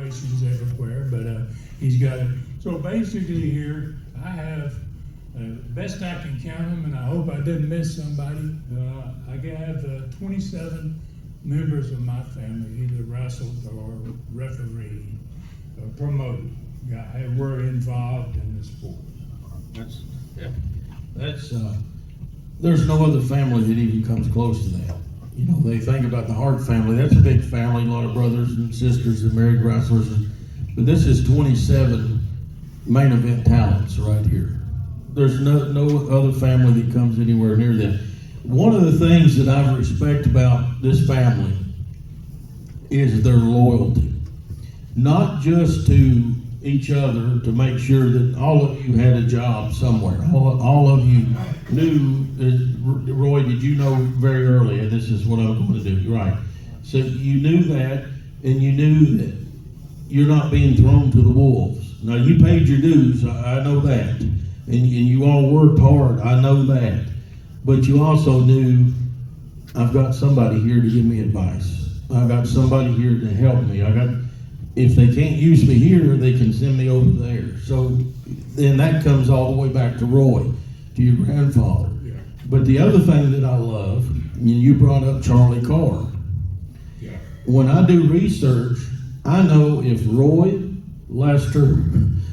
operations everywhere, but he's got it. So basically here, I have, best I can count them, and I hope I didn't miss somebody, I have 27 members of my family either wrestled or refereed or promoted. Were involved in the sport. There's no other family that even comes close to that. You know, they think about the Hart family. That's a big family, a lot of brothers and sisters and married wrestlers. But this is 27 main event talents right here. There's no other family that comes anywhere near that. One of the things that I respect about this family is their loyalty. Not just to each other, to make sure that all of you had a job somewhere. All of you knew, Roy, did you know very early, and this is what I'm going to do, right? So you knew that, and you knew that you're not being thrown to the wolves. Now, you paid your dues, I know that, and you all worked hard, I know that, but you also knew, I've got somebody here to give me advice. I've got somebody here to help me. If they can't use me here, they can send me over there. So then that comes all the way back to Roy, to your grandfather. Yeah. But the other thing that I love, and you brought up Charlie Carr. Yeah. When I do research, I know if Roy, Lester,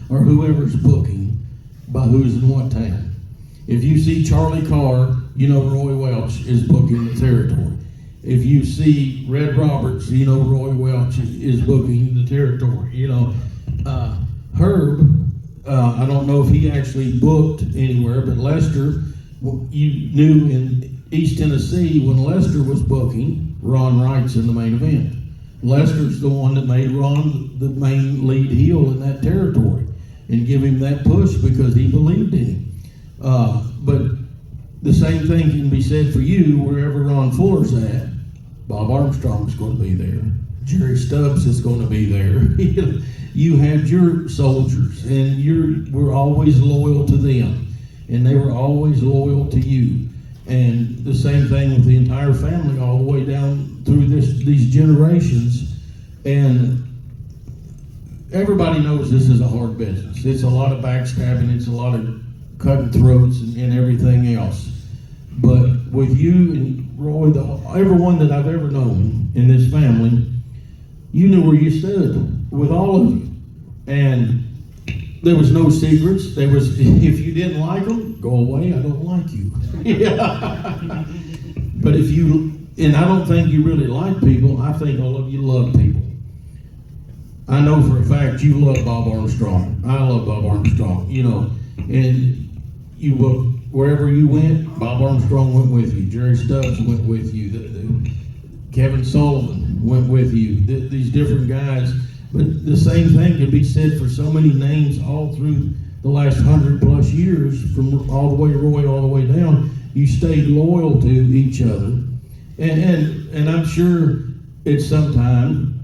or whoever's booking, by who's in what town. If you see Charlie Carr, you know Roy Welch is booking the territory. If you see Red Roberts, you know Roy Welch is booking the territory. You know, Herb, I don't know if he actually booked anywhere, but Lester, you knew in East Tennessee when Lester was booking, Ron Wright's in the main event. Lester's the one that made Ron the main lead heel in that territory and give him that push because he believed in him. But the same thing can be said for you wherever Ron Fuller's at. Bob Armstrong's going to be there. Jerry Stubbs is going to be there. You had your soldiers, and you were always loyal to them, and they were always loyal to you. And the same thing with the entire family, all the way down through these generations. And everybody knows this is a hard business. It's a lot of backstabbing. It's a lot of cutting throats and everything else. But with you and Roy, everyone that I've ever known in this family, you knew where you stood with all of you. And there was no secrets. There was, if you didn't like them, go away, I don't like you. But if you, and I don't think you really like people, I think all of you love people. I know for a fact you love Bob Armstrong. I love Bob Armstrong, you know, and you will. Wherever you went, Bob Armstrong went with you. Jerry Stubbs went with you. Kevin Sullivan went with you. These different guys. But the same thing can be said for so many names all through the last 100+ years, from all the way Roy all the way down. You stayed loyal to each other. And I'm sure at some time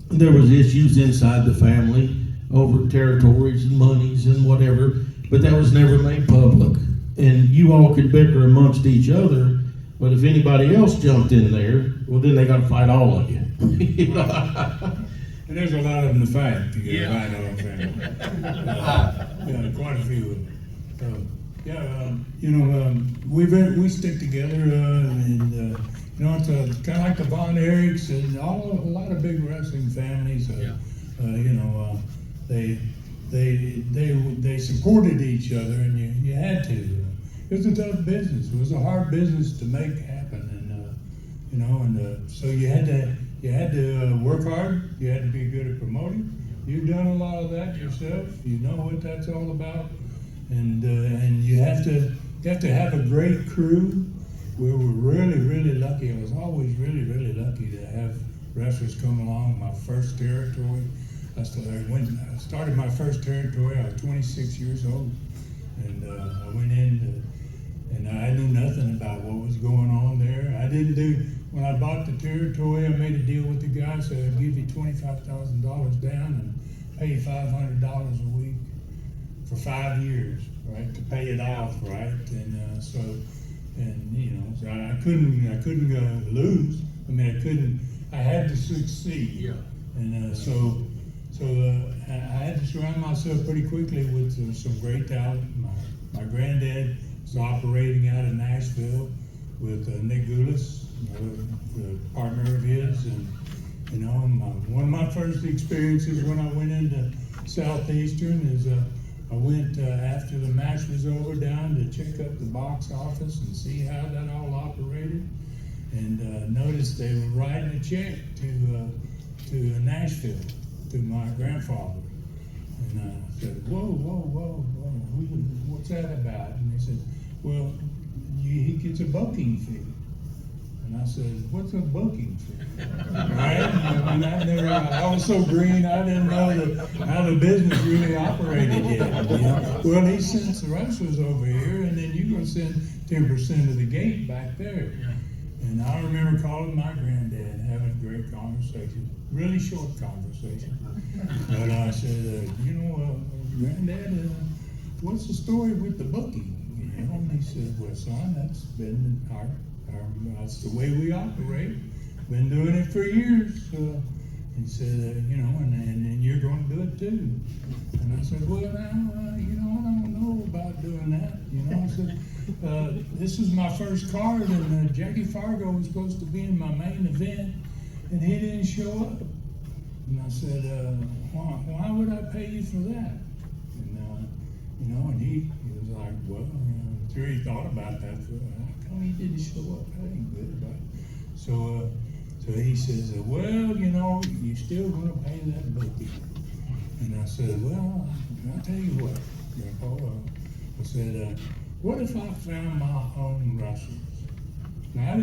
there was issues inside the family over territories and monies and whatever, but that was never made public. And you all could bicker amongst each other, but if anybody else jumped in there, well, then they got to fight all of you. And there's a lot of them to fight. You got to fight all of them. Yeah, quite a few of them. We stick together, and you know, it's kind of like the Von Erichs and a lot of big wrestling families. You know, they supported each other, and you had to. It was a tough business. It was a hard business to make happen, and you know, and so you had to work hard. You had to be good at promoting. You've done a lot of that yourself. You know what that's all about, and you have to have a great crew. We were really lucky. I was always really lucky to have wrestlers come along. My first territory. I started my first territory. I was 26 years old, and I went in, and I knew nothing about what was going on there. When I bought the territory, I made a deal with the guy, so I'd give you $25,000 down and pay you $500 a week for 5 years, right, to pay it off, right, and so you know, so I couldn't lose. I mean, I had to succeed, and so So I had to surround myself pretty quickly with some great talent. My granddad was operating out of Nashville with Nick Goulas, a partner of his, and you know, one of my first experiences when I went into Southeastern is I went after the match was over down to check up the box office and see how that all operated, and noticed they were writing a check to Nashville to my grandfather, and I said, whoa, what's that about? And they said, well, he gets a booking fee. And I said, what's a booking fee? Right? I mean, I was so green, I didn't know how the business really operated yet. You know? Well, he sends the wrestlers over here, and then you're going to send 10% of the gate back there. And I remember calling my granddad, having a great conversation, really short conversation. But I said, Granddad, what's the story with the booking? You know, and he said, well, son, that's been that's the way we operate. Been doing it for years. He said, and you're going to do it too. And I said, well, now, I don't know about doing that. I said, this is my first card, and Jackie Fargo was supposed to be in my main event, and he didn't show up. And I said, why would I pay you for that? And he was like, well, I'm sure he thought about that. How come he didn't show up? That ain't good about it. So he says, well, you're still going to pay that bookie. And I said, well, I'll tell you what, Grandpa. I said, what if I found my own wrestlers? Now, I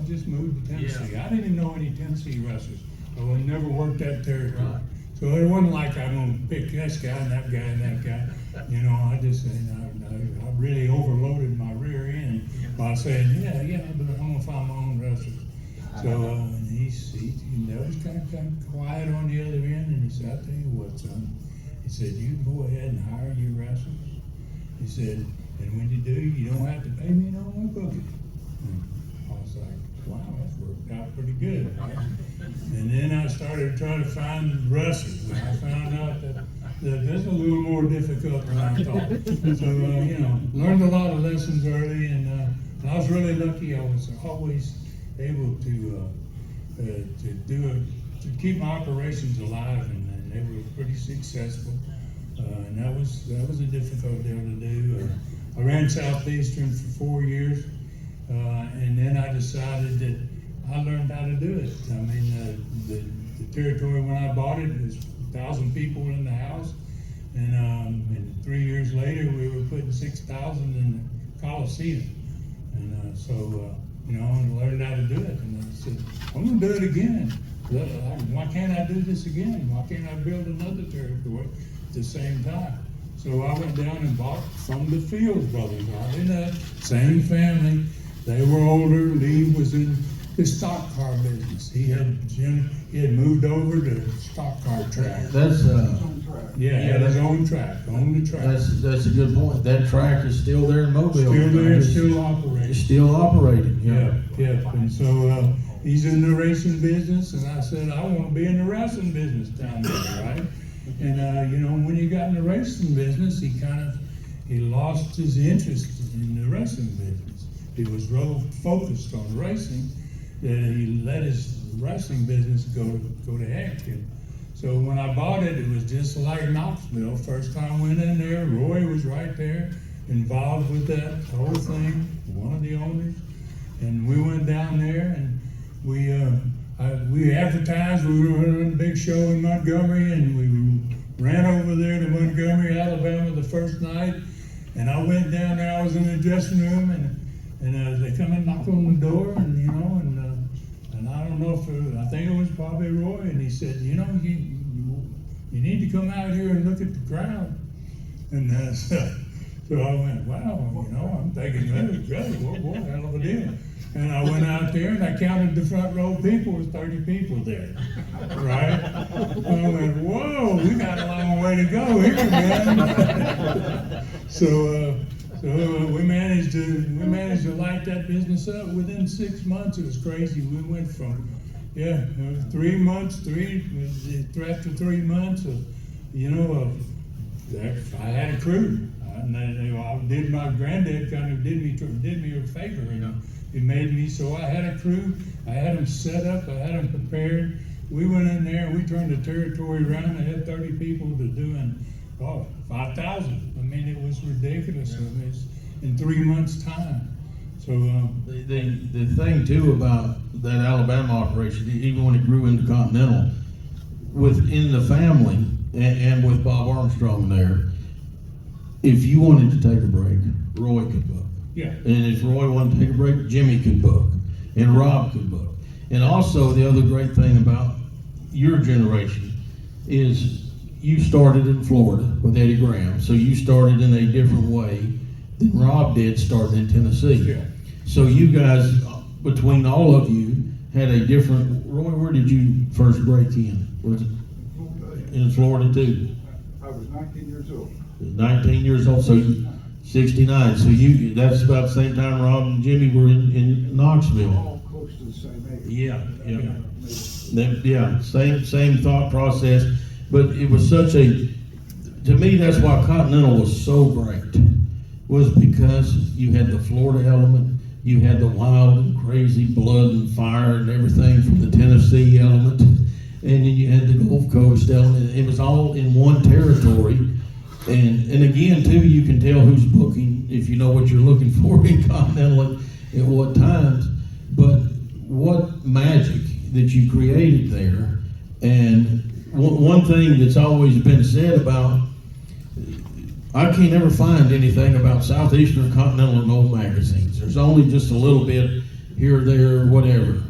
just moved to Tennessee. Yeah. I didn't know any Tennessee wrestlers. I never worked that territory. Right. So it wasn't like I'm going to pick this guy and that guy and that guy. I just said, I really overloaded my rear end by saying, but I'm going to find my own wrestlers. So he was kind of quiet on the other end, and he said, I'll tell you what, son. He said, you can go ahead and hire your wrestlers. He said, and when you do, you don't have to pay me no more booking. I was like, wow, that's worked out pretty good, right? And then I started trying to find wrestlers, and I found out that this is a little more difficult than I thought. So, learned a lot of lessons early, and I was really lucky. I was always able to keep my operations alive, and they were pretty successful. And that was a difficult deal to do. I ran Southeastern for 4 years, and then I decided that I learned how to do it. I mean, the territory when I bought it was 1,000 people in the house, and 3 years later we were putting 6,000 in the Coliseum, and so I learned how to do it. And I said, I'm going to do it again. Why can't I do this again? Why can't I build another territory at the same time? So I went down and bought from the Fields brothers. Same family. They were older. Lee was in the stock car business. He had moved over to stock car track. That's had his own track, owned the track. That's a good point. That track is still there in Mobile. Still there, still operating. It's still operating. Yeah. And so he's in the racing business, and I said I want to be in the wrestling business down there, right? And when he got in the racing business, he lost his interest in the wrestling business. He was real focused on racing, that he let his wrestling business go to heck. And so when I bought it, it was just like Knoxville. First time I went in there, Roy was right there, involved with that whole thing, one of the owners. And we went down there, and we advertised we were running a big show in Montgomery, and we ran over there to Montgomery, Alabama the first night. And I went down there, I was in the dressing room, and they come and knock on the door, and and I don't know I think it was probably Roy, and he said, you need to come out here and look at the crowd. And so I went, wow, I'm thinking, what hell of a deal. And I went out there and I counted the front row people, was 30 people there, right? And I went, whoa, we got a long way to go here, man. So we managed to light that business up. Within 6 months, it was crazy. We went from, Yeah, it was 3 months. After 3 months, I had a crew. My granddad kind of did me a favor, He made me so I had a crew. I had them set up. I had them prepared. We went in there. We turned the territory around. I had 30 people to doing 5,000. I mean, it was ridiculous. Yeah. It was in 3 months' time. So the thing too about that Alabama operation, even when it grew into Continental, within the family and with Bob Armstrong there, if you wanted to take a break, Roy could book. Yeah. And if Roy wanted to take a break, Jimmy could book, and Rob could book. And also the other great thing about your generation is you started in Florida with Eddie Graham, so you started in a different way than Rob did starting in Tennessee. Yeah. So you guys, between all of you, had a different. Roy, where did you first break in? Was it in Florida too? I was 19 years old. 19 years old, so 69. So that's about the same time Rob and Jimmy were in Knoxville. All close to the same age. Yeah. Same thought process, but it was such a. To me, that's why Continental was so great. Was because you had the Florida element, you had the wild and crazy blood and fire and everything from the Tennessee element, and then you had the Gulf Coast element. It was all in one territory. And again, too, you can tell who's booking if you know what you're looking for in Continental at what times. But what magic that you created there. And one thing that's always been said about, I can't ever find anything about Southeastern Continental in old magazines. There's only just a little bit here, there, whatever.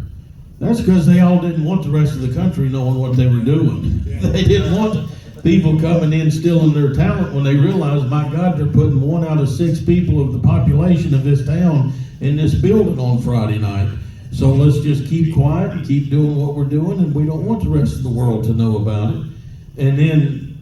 That's because they all didn't want the rest of the country knowing what they were doing. They didn't want people coming in stealing their talent when they realized, my God, they're putting 1 out of 6 people of the population of this town in this building on Friday night. So let's just keep quiet and keep doing what we're doing, and we don't want the rest of the world to know about it. And then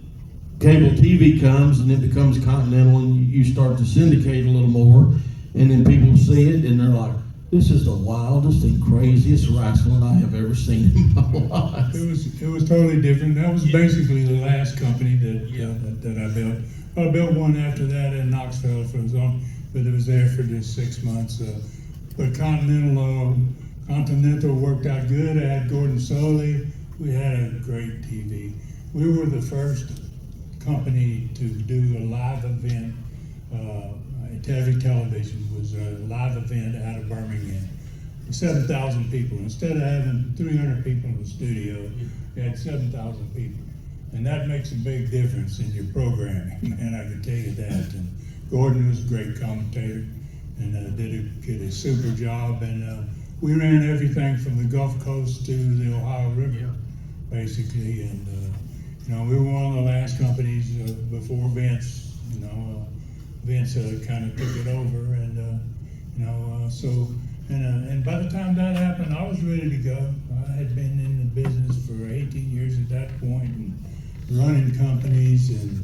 cable TV comes, and it becomes Continental, and you start to syndicate a little more, and then people see it, and they're like, this is the wildest and craziest wrestling I have ever seen in my life. It was totally different. That was basically the last company that I built. I built one after that in Knoxville, but it was there for just 6 months. But Continental worked out good. I had Gordon Soley. We had a great TV. We were the first company to do a live event. Every television was a live event out of Birmingham. 7,000 people. Instead of having 300 people in the studio, you had 7,000 people. And that makes a big difference in your programming, and I can tell you that. And Gordon was a great commentator and did a super job. And we ran everything from the Gulf Coast to the Ohio River, basically. And we were one of the last companies before Vince. Vince kind of took it over, and and by the time that happened, I was ready to go. I had been in the business for 18 years at that point, and running companies, and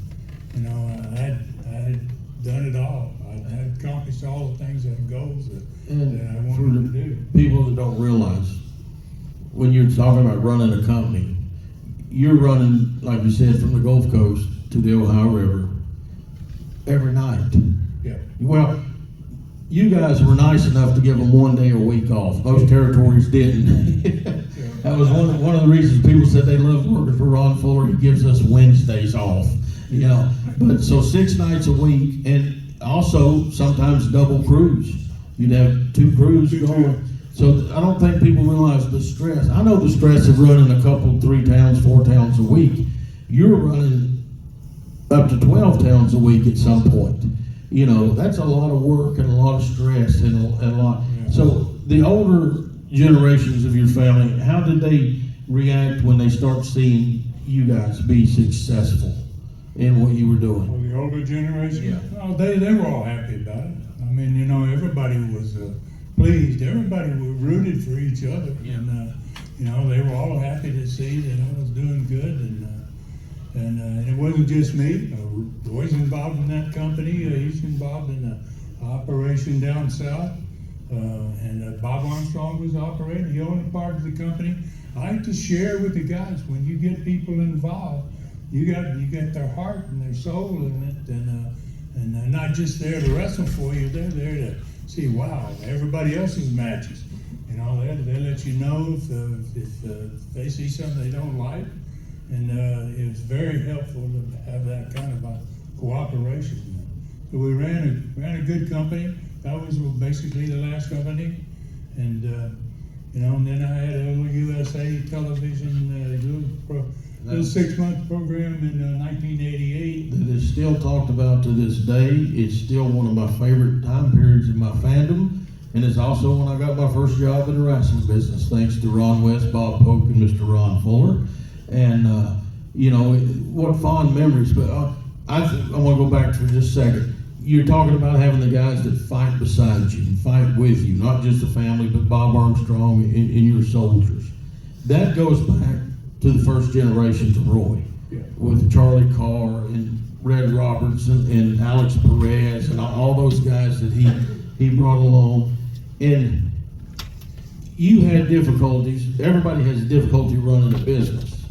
I had done it all. I had accomplished all the things and goals that I wanted to do. People that don't realize, when you're talking about running a company, you're running, like you said, from the Gulf Coast to the Ohio River every night. Yeah. Well, you guys were nice enough to give them 1 day a week off. Most territories didn't. That was one of the reasons people said they loved working for Ron Fuller. He gives us Wednesdays off. But so 6 nights a week, and also sometimes double crews. You'd have 2 crews going. So I don't think people realize the stress. I know the stress of running a couple, 3 towns, 4 towns a week. You're running up to 12 towns a week at some point. That's a lot of work and a lot of stress and a lot. Yeah. So the older generations of your family, how did they react when they start seeing you guys be successful in what you were doing? Well, the older generation, yeah. Oh, they were all happy about it. I mean, everybody was pleased. Everybody rooted for each other, and they were all happy to see that I was doing good, and it wasn't just me. Roy's involved in that company. He's involved in the operation down south. And Bob Armstrong was operating. He owned part of the company. I like to share with the guys, when you get people involved, you got their heart and their soul in it, and they're not just there to wrestle for you. They're there to see, wow, everybody else's matches. You know, they let you know if they see something they don't like, and it was very helpful to have that kind of a cooperation. So we ran a good company. That was basically the last company, and and then I had a little USA television little 6-month program in 1988. That is still talked about to this day. It's still one of my favorite time periods in my fandom, and it's also when I got my first job in the wrestling business, thanks to Ron West, Bob Polk, and Mr. Ron Fuller. And what fond memories. But I want to go back for just a second. You're talking about having the guys that fight beside you and fight with you, not just the family, but Bob Armstrong and your soldiers. That goes back to the first generations of Roy, with Charlie Carr and Red Robertson and Alex Perez and all those guys that he brought along. And you had difficulties. Everybody has difficulty running a business.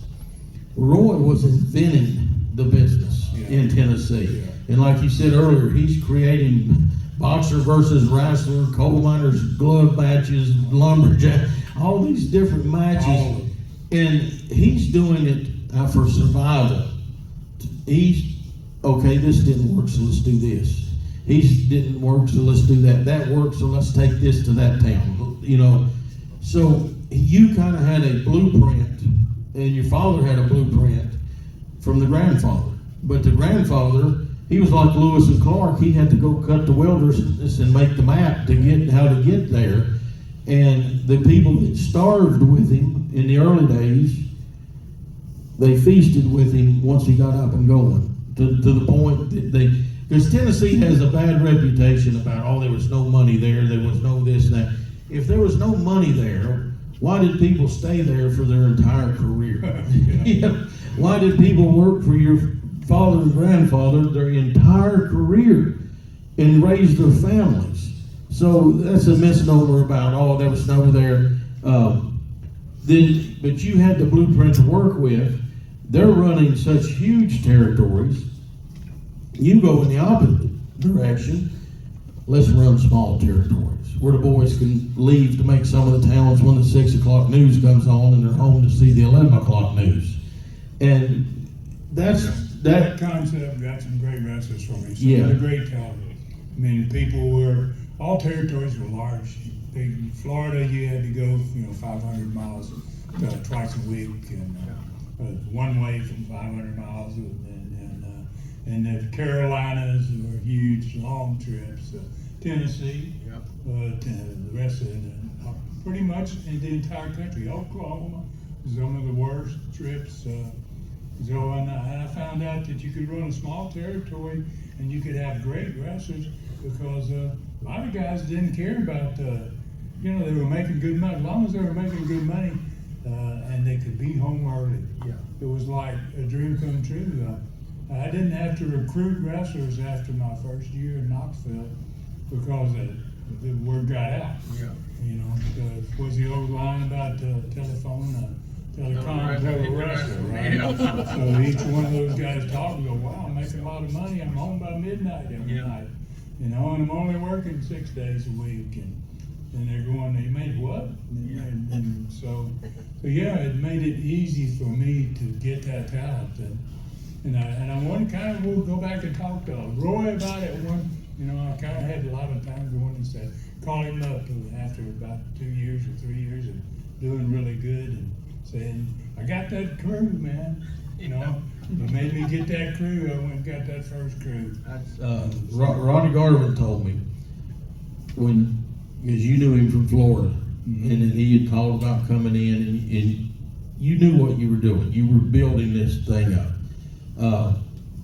Roy was inventing the business in Tennessee. Yeah. And like you said earlier, he's creating boxer versus wrestler, coal miners glove matches, lumberjack, all these different matches. And he's doing it for survival. Okay, this didn't work, so let's do this. Didn't work, so let's do that. That worked, so let's take this to that town. You know, so you kind of had a blueprint, and your father had a blueprint from the grandfather. But the grandfather, he was like Lewis and Clark. He had to go cut the wilderness and make the map to get how to get there. And the people that starved with him in the early days, they feasted with him once he got up and going. To the point that because Tennessee has a bad reputation about, there was no money there was no this and that. If there was no money there, why did people stay there for their entire career? Why did people work for your father and grandfather their entire career and raise their families? So that's a misnomer about, there was no there. But you had the blueprint to work with. They're running such huge territories. You go in the opposite direction. Let's run small territories where the boys can leave to make some of the towns when the 6 o'clock news comes on and they're home to see the 11 o'clock news. And that concept got some great wrestlers for me. Some of the great talent. I mean, all territories were large. In Florida, you had to go, 500 miles twice a week, and one way from 500 miles, and the Carolinas were huge, long trips. Tennessee, the rest of pretty much in the entire country. Oklahoma was some of the worst trips. And I found out that you could run a small territory and you could have great wrestlers because a lot of guys didn't care about, they were making good money. As long as they were making good money and they could be home early, it was like a dream come true. I didn't have to recruit wrestlers after my first year in Knoxville because the word got out. Was the old line about telecom, tele-wrestler, right? So each one of those guys talk and go, wow, I'm making a lot of money. I'm home by midnight every night. And I'm only working 6 days a week. And they're going, you made what? And so it made it easy for me to get that talent. And I want to kind of go back and talk to Roy about it. I kind of had a lot of time going and said, call him up after about 2 years or 3 years and doing really good and saying, I got that crew, man. You made me get that crew. I went and got that first crew. Ronnie Garvin told me because you knew him from Florida, and then he had called about coming in, and you knew what you were doing. You were building this thing up.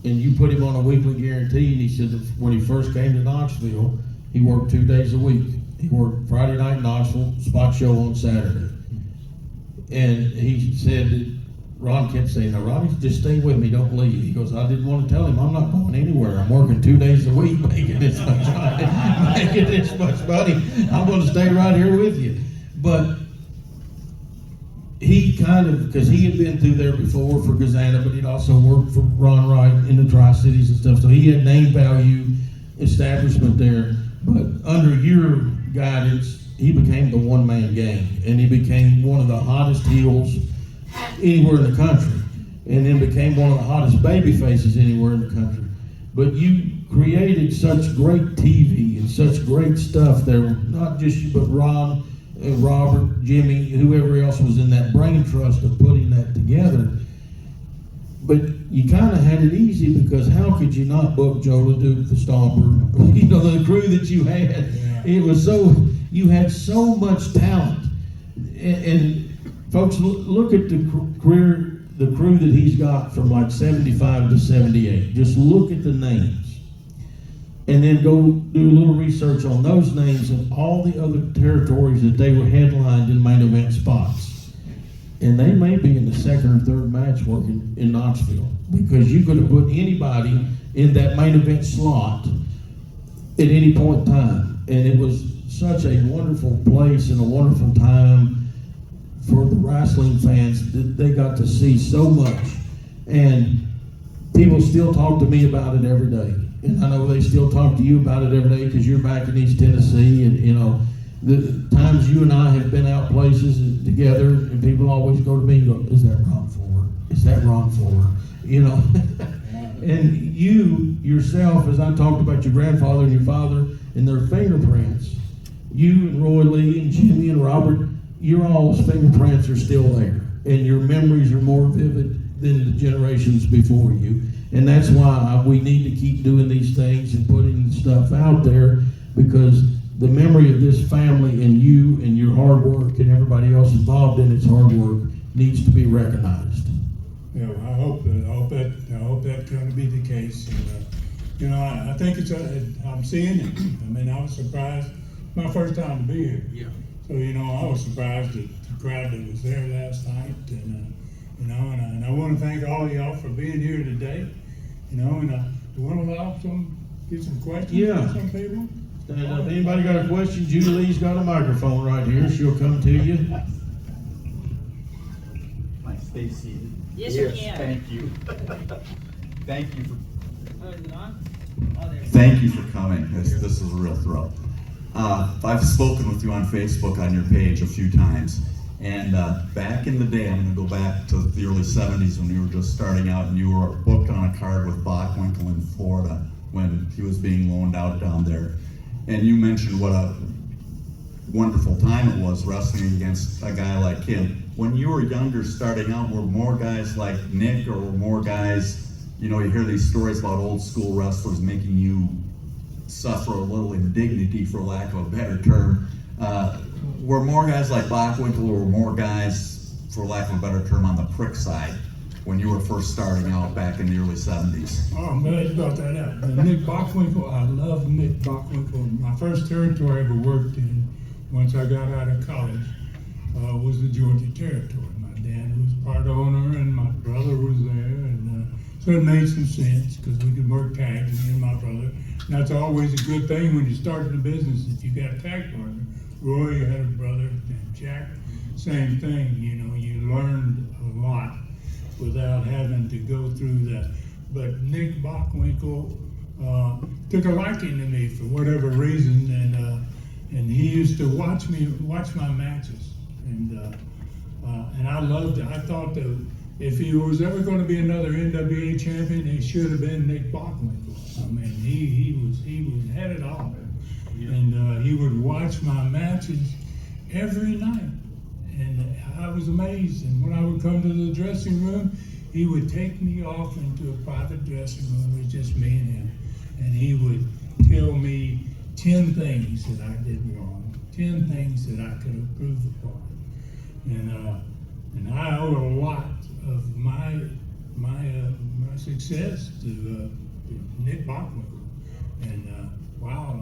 And you put him on a weekly guarantee, and he said that when he first came to Knoxville, he worked 2 days a week. He worked Friday night in Knoxville, spot show on Saturday. And he said that Ron kept saying, "Now, Ronnie, just stay with me, don't leave." He goes, "I didn't want to tell him I'm not going anywhere. I'm working 2 days a week making this much money. Making this much money. I'm going to stay right here with you." But he kind of, because he had been through there before for Gazana, but he'd also worked for Ron Wright in the Tri-Cities and stuff, so he had name value establishment there. But under your guidance, he became the one-man gang, and he became one of the hottest heels anywhere in the country, and then became one of the hottest baby faces anywhere in the country. But you created such great TV and such great stuff there, not just you, but Ron, Robert, Jimmy, whoever else was in that brain trust of putting that together. But you kind of had it easy, because how could you not book Joe LeDuc, the Stomper, you know, the crew that you had? Yeah. It was so, you had so much talent. And folks, look at the crew that he's got from like 75 to 78. Just look at the names. And then go do a little research on those names and all the other territories that they were headlined in main event spots. And they may be in the second or third match working in Knoxville, because you could have put anybody in that main event slot at any point in time. And it was such a wonderful place and a wonderful time for the wrestling fans that they got to see so much. And people still talk to me about it every day. And I know they still talk to you about it every day, because you're back in East Tennessee, and you know, the times you and I have been out places together, and people always go to me and go, "Is that Ron Fuller? Is that Ron Fuller?" You know. And you yourself, as I talked about your grandfather and your father and their fingerprints, you and Roy Lee and Jimmy and Robert, your all's fingerprints are still there, and your memories are more vivid than the generations before you. And that's why we need to keep doing these things and putting stuff out there, because the memory of this family and you and your hard work and everybody else involved in its hard work needs to be recognized. Yeah, well, I hope that's going to be the case. And, you know, I think I'm seeing it. I mean, I was surprised. My first time to be here. Yeah. So, you know, I was surprised at the crowd that was there last night. And, you know, and I want to thank all of y'all for being here today. You know, and you want to allow get some questions Yeah. from some people? Stand up. Anybody got a question? Judy Lee's got a microphone right here. She'll come to you. Might stay seated. Yes, you can. Thank you. Thank you for Oh, is it on? Oh, there's. Thank you for coming. This is a real thrill. I've spoken with you on Facebook on your page a few times, and back in the day, I'm going to go back to the early 70s when you were just starting out, and you were booked on a card with Bockwinkel in Florida when he was being loaned out down there. And you mentioned what a wonderful time it was wrestling against a guy like him. When you were younger, starting out, were more guys like Nick, or were more guys, you know, you hear these stories about old school wrestlers making you suffer a little indignity, for lack of a better term. Were more guys like Bockwinkel, or were more guys, for lack of a better term, on the prick side when you were first starting out back in the early 70s? Oh, I'm glad you brought that up. Nick Bockwinkel, I love Nick Bockwinkel. My first territory I ever worked in, once I got out of college, was the Georgia territory. My dad was part owner, and my brother was there, and so it made some sense, because we could work tag, me and my brother. And that's always a good thing when you start in the business, if you got a tag partner. Roy had a brother, and Jack, same thing. You know, you learned a lot without having to go through that. But Nick Bockwinkel took a liking to me for whatever reason, and he used to watch my matches, and I loved it. I thought that if he was ever going to be another NWA champion, it should have been Nick Bockwinkel. I mean, he had it all, and he would watch my matches every night. And I was amazed. And when I would come to the dressing room, he would take me off into a private dressing room with just me and him. And he would tell me 10 things that I did wrong, 10 things that I could improve upon. And I owe a lot of my success to Nick Bockwinkel. And wow,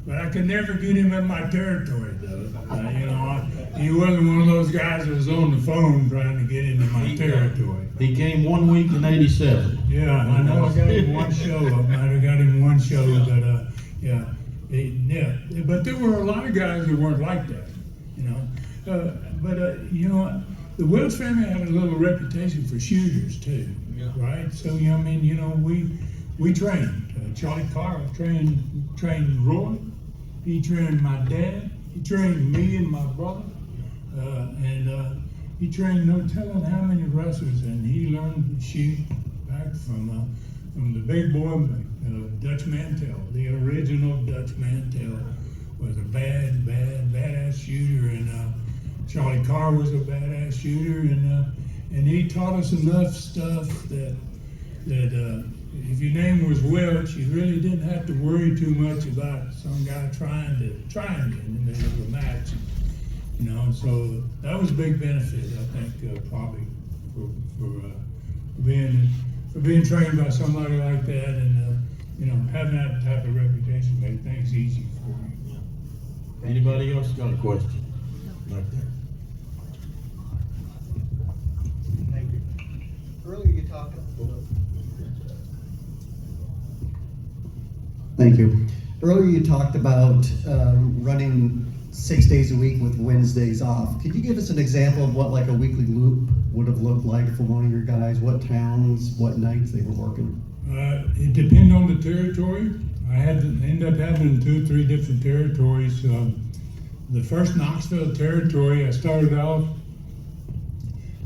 but I could never get him in my territory, though. You know, He wasn't one of those guys that was on the phone trying to get into my territory. He came 1 week in '87. Yeah, I know I got him one show. I might have got him one show, but yeah. But there were a lot of guys that weren't like that, you know. You know, the Welch family had a little reputation for shooters too, right? So, you know, I mean, you know, we trained. Charlie Carr trained Roy. He trained my dad. He trained me and my brother. And he trained no telling how many wrestlers, and he learned to shoot back from the big boy, Dutch Mantell. The original Dutch Mantell was a badass shooter, and Charlie Carr was a badass shooter, and he taught us enough stuff that if your name was Welch, you really didn't have to worry too much about some guy trying you in the middle of a match. You know, so that was a big benefit, I think, probably for being trained by somebody like that, and you know, having that type of reputation made things easy for you. Anybody else got a question? Right there. Thank you. Earlier you talked. Thank you. Earlier you talked about running 6 days a week with Wednesdays off. Could you give us an example of what like a weekly loop would have looked like for one of your guys? What towns, what nights they were working? It depended on the territory. I had to end up having 2 or 3 different territories. The first Knoxville territory, I started off,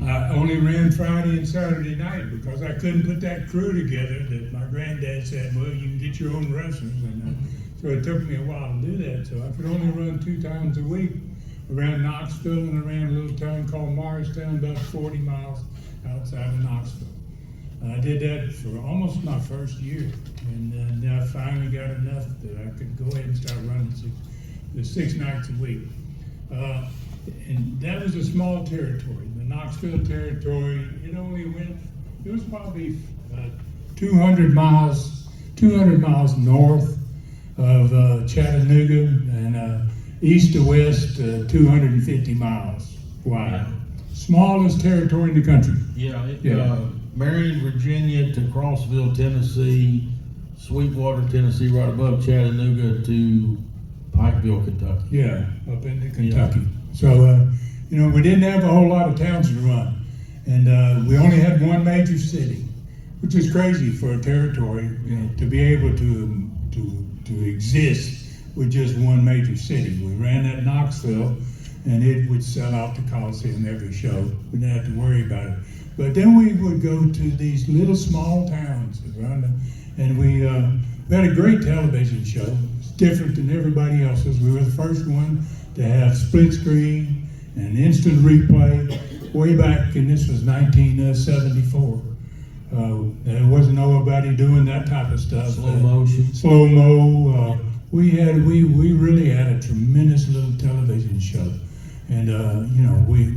I only ran Friday and Saturday night because I couldn't put that crew together that my granddad said, well, you can get your own wrestlers. And so it took me a while to do that. So I could only run 2 times a week. I ran Knoxville, and I ran a little town called Morristown, about 40 miles outside of Knoxville. I did that for almost my first year, and then I finally got enough that I could go ahead and start running 6 nights a week. And that was a small territory. The Knoxville territory, it was probably 200 miles north of Chattanooga, and east to west, 250 miles wide. Smallest territory in the country. Marion, Virginia to Crossville, Tennessee, Sweetwater, Tennessee, right above Chattanooga to Pikeville, Kentucky. Yeah, up into Kentucky. So, we didn't have a whole lot of towns to run, and we only had one major city, which is crazy for a territory, to be able to exist with just one major city. We ran at Knoxville, and it would sell out the Coliseum every show. We didn't have to worry about it. But then we would go to these little small towns around, and we had a great television show. It's different than everybody else's. We were the first one to have split screen and instant replay way back, and this was 1974. There wasn't nobody doing that type of stuff. Slow mo. We really had a tremendous little television show, and we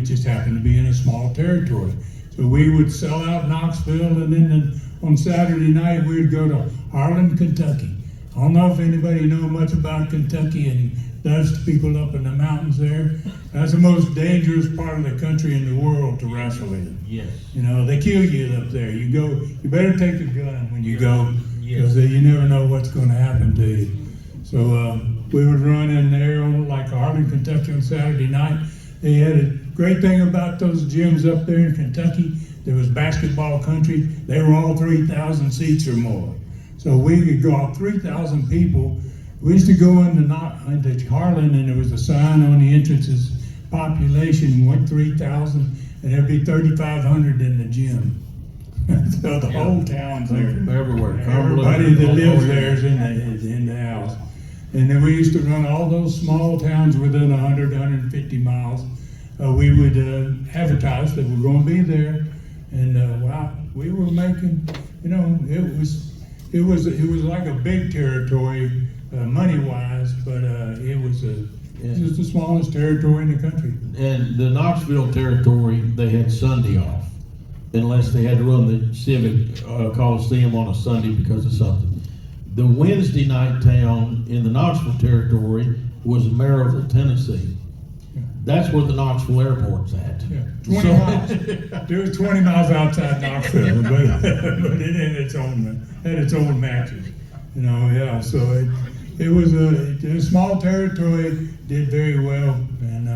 just happened to be in a small territory. So we would sell out Knoxville, and then on Saturday night we'd go to Harlan, Kentucky. I don't know if anybody know much about Kentucky and those people up in the mountains there. That's the most dangerous part of the country in the world to wrestle in. Yes. They kill you up there. You better take a gun when you go, because you never know what's going to happen to you. So we would run in there on like Harlan, Kentucky on Saturday night. They had a great thing about those gyms up there in Kentucky. There was basketball country. They were all 3,000 seats or more. So we could go out 3,000 people. We used to go into Harlan, and there was a sign on the entrances, population 3,000, and there'd be 3,500 in the gym. So the whole town's there. Everywhere. Everybody that lives there is in the house. And then we used to run all those small towns within 100, 150 miles. We would advertise that we're going to be there, and wow, we were making, it was like a big territory money-wise, but it was just the smallest territory in the country. And the Knoxville territory, they had Sunday off, unless they had to run the Civic Coliseum on a Sunday because of something. The Wednesday night town in the Knoxville territory was Maryville, Tennessee. That's where the Knoxville airport's at. Yeah, 20 miles. It was 20 miles outside Knoxville, but it had its own matches. You know, yeah. So it was a small territory, did very well, and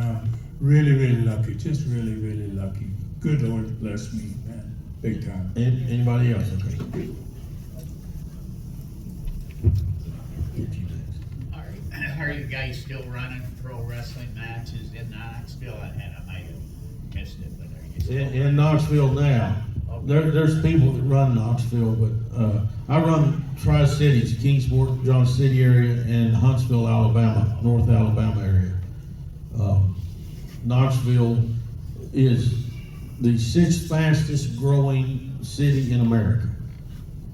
really, really lucky. Just really, really lucky. Good Lord bless me, man, big time. Anybody else? Okay. Are you guys still running pro wrestling matches in Knoxville? And I might have missed it, but are you still In Knoxville now. There's people that run Knoxville, but I run Tri-Cities, Kingsport, Johnson City area, and Huntsville, Alabama, North Alabama area. Knoxville is the sixth fastest growing city in America.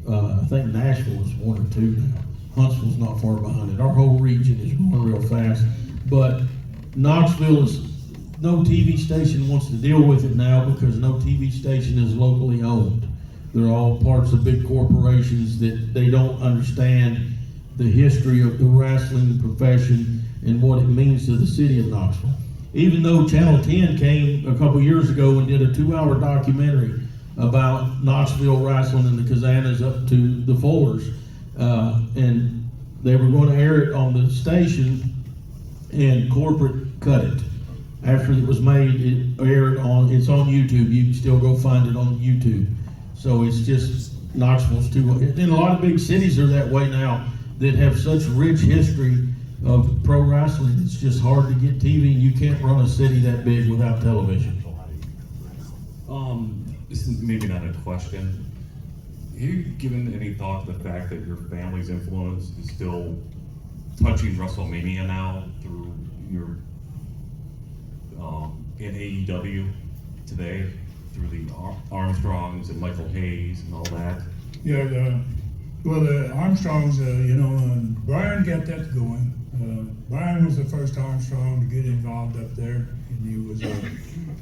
I think Nashville is 1 or 2 now. Huntsville's not far behind it. Our whole region is growing real fast, but Knoxville is, no TV station wants to deal with it now because no TV station is locally owned. They're all parts of big corporations that they don't understand the history of the wrestling profession and what it means to the city of Knoxville. Even though Channel 10 came a couple years ago and did a 2-hour documentary about Knoxville wrestling and the Kazanas up to the Fullers, and they were going to air it on the station, and corporate cut it. After it was made, it aired it's on YouTube. You can still go find it on YouTube. So it's just, Knoxville's too, and a lot of big cities are that way now that have such rich history of pro wrestling. It's just hard to get TV, and you can't run a city that big without television. This is maybe not a question. Have you given any thought to the fact that your family's influence is still touching WrestleMania now through your in AEW today, through the Armstrongs and Michael Hayes and all that? Yeah, the Armstrongs, Brian got that going. Brian was the first Armstrong to get involved up there, and he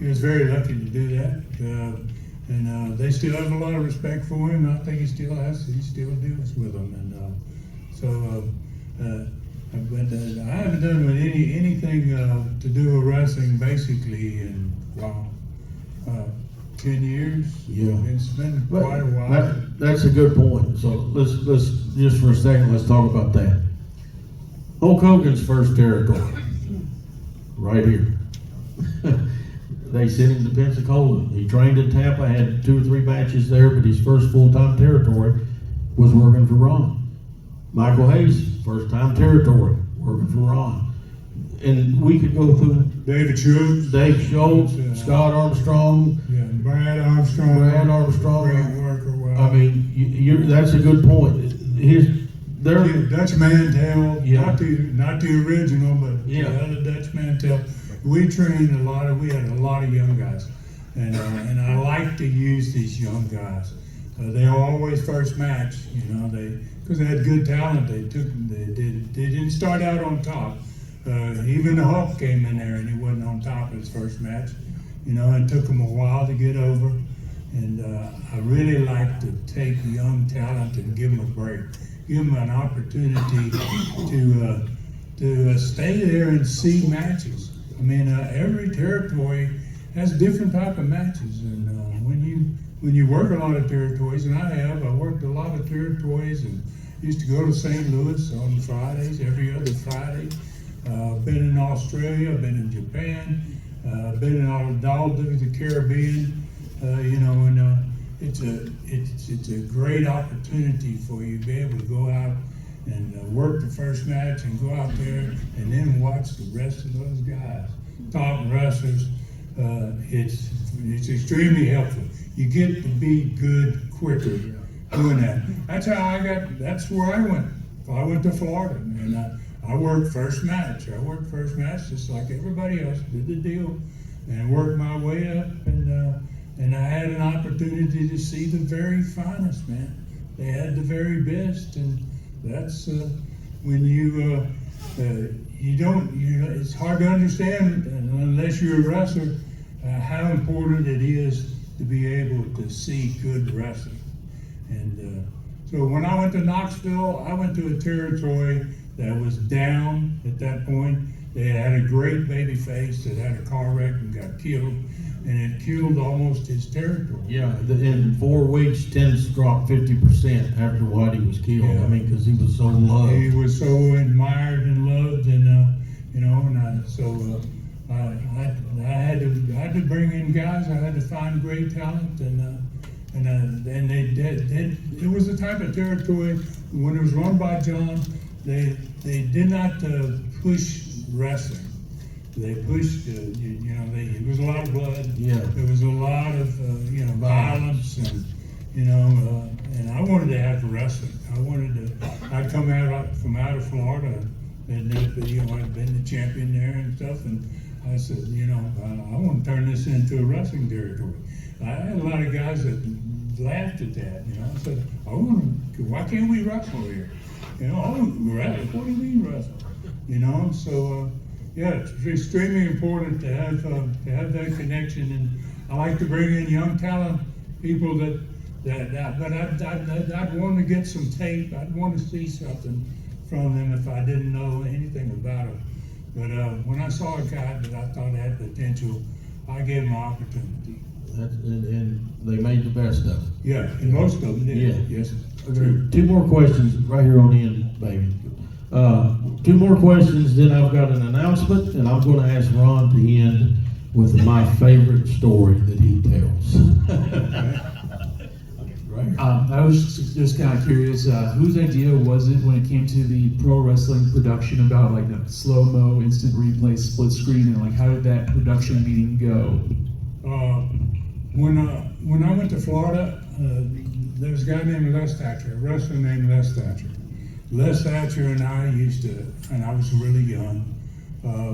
was very lucky to do that. And they still have a lot of respect for him. I think he still deals with them. But I haven't done with anything to do with wrestling basically in 10 years. Yeah. It's been quite a while. That's a good point. So let's just for a second, let's talk about that. Hulk Hogan's first territory, right here. They sent him to Pensacola. He trained in Tampa, had 2 or 3 matches there, but his first full-time territory was working for Ron. Michael Hayes, first-time territory, working for Ron. And we could go through David Schultz. Dave Schultz, Scott Armstrong, Yeah, Brad Armstrong. Great worker. Well, I mean, that's a good point. Dutch Mantel, Yeah. not the original, but Yeah. the other Dutch Mantel. We trained we had a lot of young guys, and I like to use these young guys. They were always first match, because they had good talent. They didn't start out on top. Even the Hulk came in there and he wasn't on top of his first match. It took him a while to get over. And I really like to take young talent and give them a break, give them an opportunity to stay there and see matches. I mean, every territory has different type of matches, and when you work a lot of territories, and I worked a lot of territories, and used to go to St. Louis on Fridays, every other Friday. Been in Australia, been in Japan, been in all of the Caribbean. It's a great opportunity for you to be able to go out and work the first match and go out there and then watch the rest of those guys. Top wrestlers, it's extremely helpful. You get to be good quicker doing that. That's where I went. I went to Florida, and I worked first match. Just like everybody else, did the deal, and worked my way up, and I had an opportunity to see the very finest, man. They had the very best, and that's when it's hard to understand unless you're a wrestler how important it is to be able to see good wrestling. And so when I went to Knoxville, I went to a territory that was down at that point. They had a great baby face that had a car wreck and got killed, and it killed almost his territory. Yeah, in 4 weeks, attendance dropped 50% after Whitey was killed. Yeah. I mean, because he was so loved. He was so admired and loved, and I had to bring in guys. I had to find great talent, and they did. It was the type of territory when it was run by John. They did not push wrestling. They pushed, there was a lot of blood. Yeah. There was a lot of, violence, and, and I wanted to have wrestling. I'd come from out of Florida, and I'd been the champion there and stuff, and I said, I want to turn this into a wrestling territory. I had a lot of guys that laughed at that, I said, why can't we wrestle here? Wrestle, what do you mean wrestle? It's extremely important to have that connection, and I like to bring in young talent, people but I'd want to get some tape. I'd want to see something from them if I didn't know anything about them. But when I saw a guy that I thought had potential, I gave him an opportunity. And they made the best of it. Yeah, and most of them did. Yeah. Yes. Okay, 2 more questions right here on the end, baby. 2 more questions, then I've got an announcement, and I'm going to ask Ron to end with my favorite story that he tells. Right here. I was just kind of curious, whose idea was it when it came to the pro wrestling production about like the slow-mo, instant replay, split screen, and like how did that production meeting go? When I went to Florida, there was a guy named Les Thatcher, a wrestler named Les Thatcher. Les Thatcher and I and I was really young,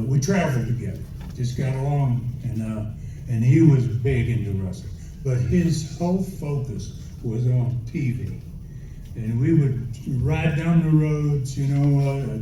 we traveled together, just got along, and he was big into wrestling. But his whole focus was on TV. And we would ride down the roads,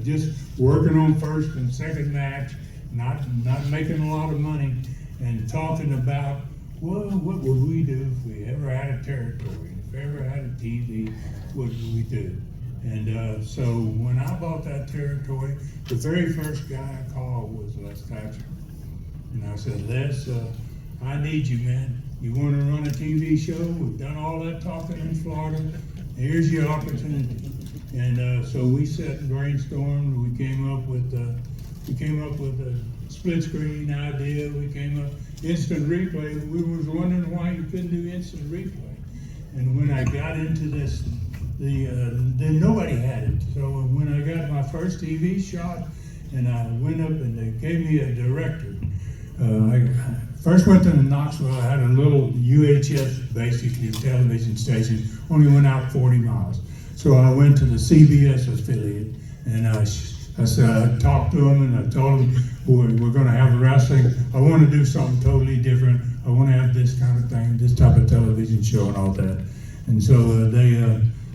just working on first and second match, not making a lot of money, and talking about, well, what would we do if we ever had a territory? If we ever had a TV, what would we do? And so when I bought that territory, the very first guy I called was Les Thatcher. And I said, Les, I need you, man. You want to run a TV show? We've done all that talking in Florida. Here's your opportunity. And so we sat and brainstormed. We came up with a split screen idea. We came up instant replay. We was wondering why you couldn't do instant replay. And when I got into this, then nobody had it. So when I got my first TV shot, and I went up and they gave me a director. I first went to Knoxville. I had a little UHF, basically television station, only went out 40 miles. So I went to the CBS affiliate, and I said, I talked to them, and I told them we're going to have wrestling. I want to do something totally different. I want to have this kind of thing, this type of television show and all that. And so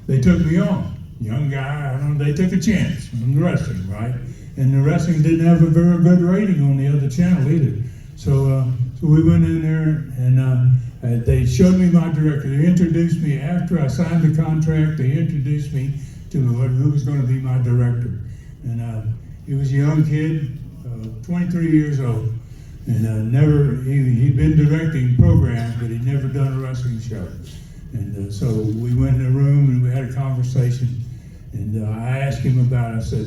they took me on. Young guy, they took a chance on the wrestling, right? And the wrestling didn't have a very good rating on the other channel either. So we went in there, and they showed me my director. They introduced me after I signed the contract. They introduced me to who was going to be my director. And he was a young kid, 23 years old, and he'd been directing programs, but he'd never done a wrestling show. And so we went in the room and we had a conversation, and I asked him about it. I said,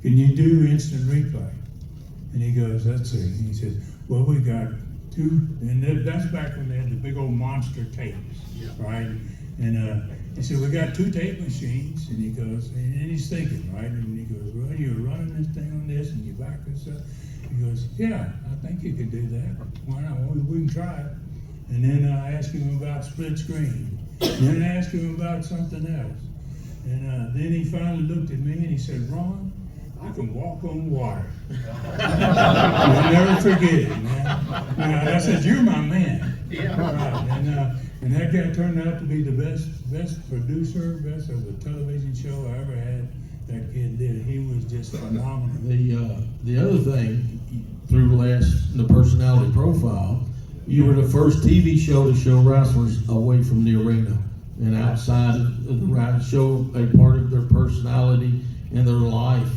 can you do instant replay? And he goes, let's see. And he said, well, we got 2, and that's back when they had the big old monster tapes, right? And he said, we got 2 tape machines. And he goes, and he's thinking, right? And he goes, well, you're running this thing on this, and you back this up. He goes, yeah, I think you can do that. Why not? We can try it. And then I asked him about split screen. And then I asked him about something else. And then he finally looked at me and he said, Ron, I can walk on water. You'll never forget it, man. And I said, you're my man. Yeah. Right. And that guy turned out to be the best producer, best of the television show I ever had. That kid did. He was just phenomenal. The other thing, through the personality profile, you were the first TV show to show wrestlers away from the arena and outside of the ring, show a part of their personality and their life.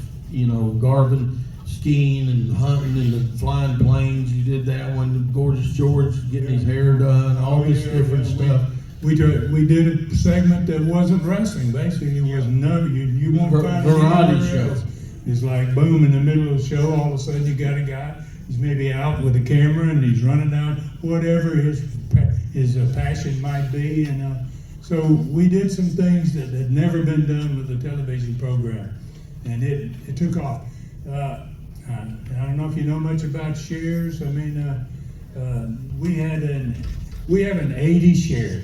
Garvin, skiing and hunting and the flying planes. You did that one. Gorgeous George getting his hair done, all this different stuff. We did a segment that wasn't wrestling. Basically, it was you won't find it Variety anywhere show. else. It's like boom, in the middle of the show, all of a sudden you got a guy. He's maybe out with a camera and he's running down whatever his passion might be, and so we did some things that had never been done with a television program, and it took off. I don't know if you know much about shares. I mean, we have an 80 share.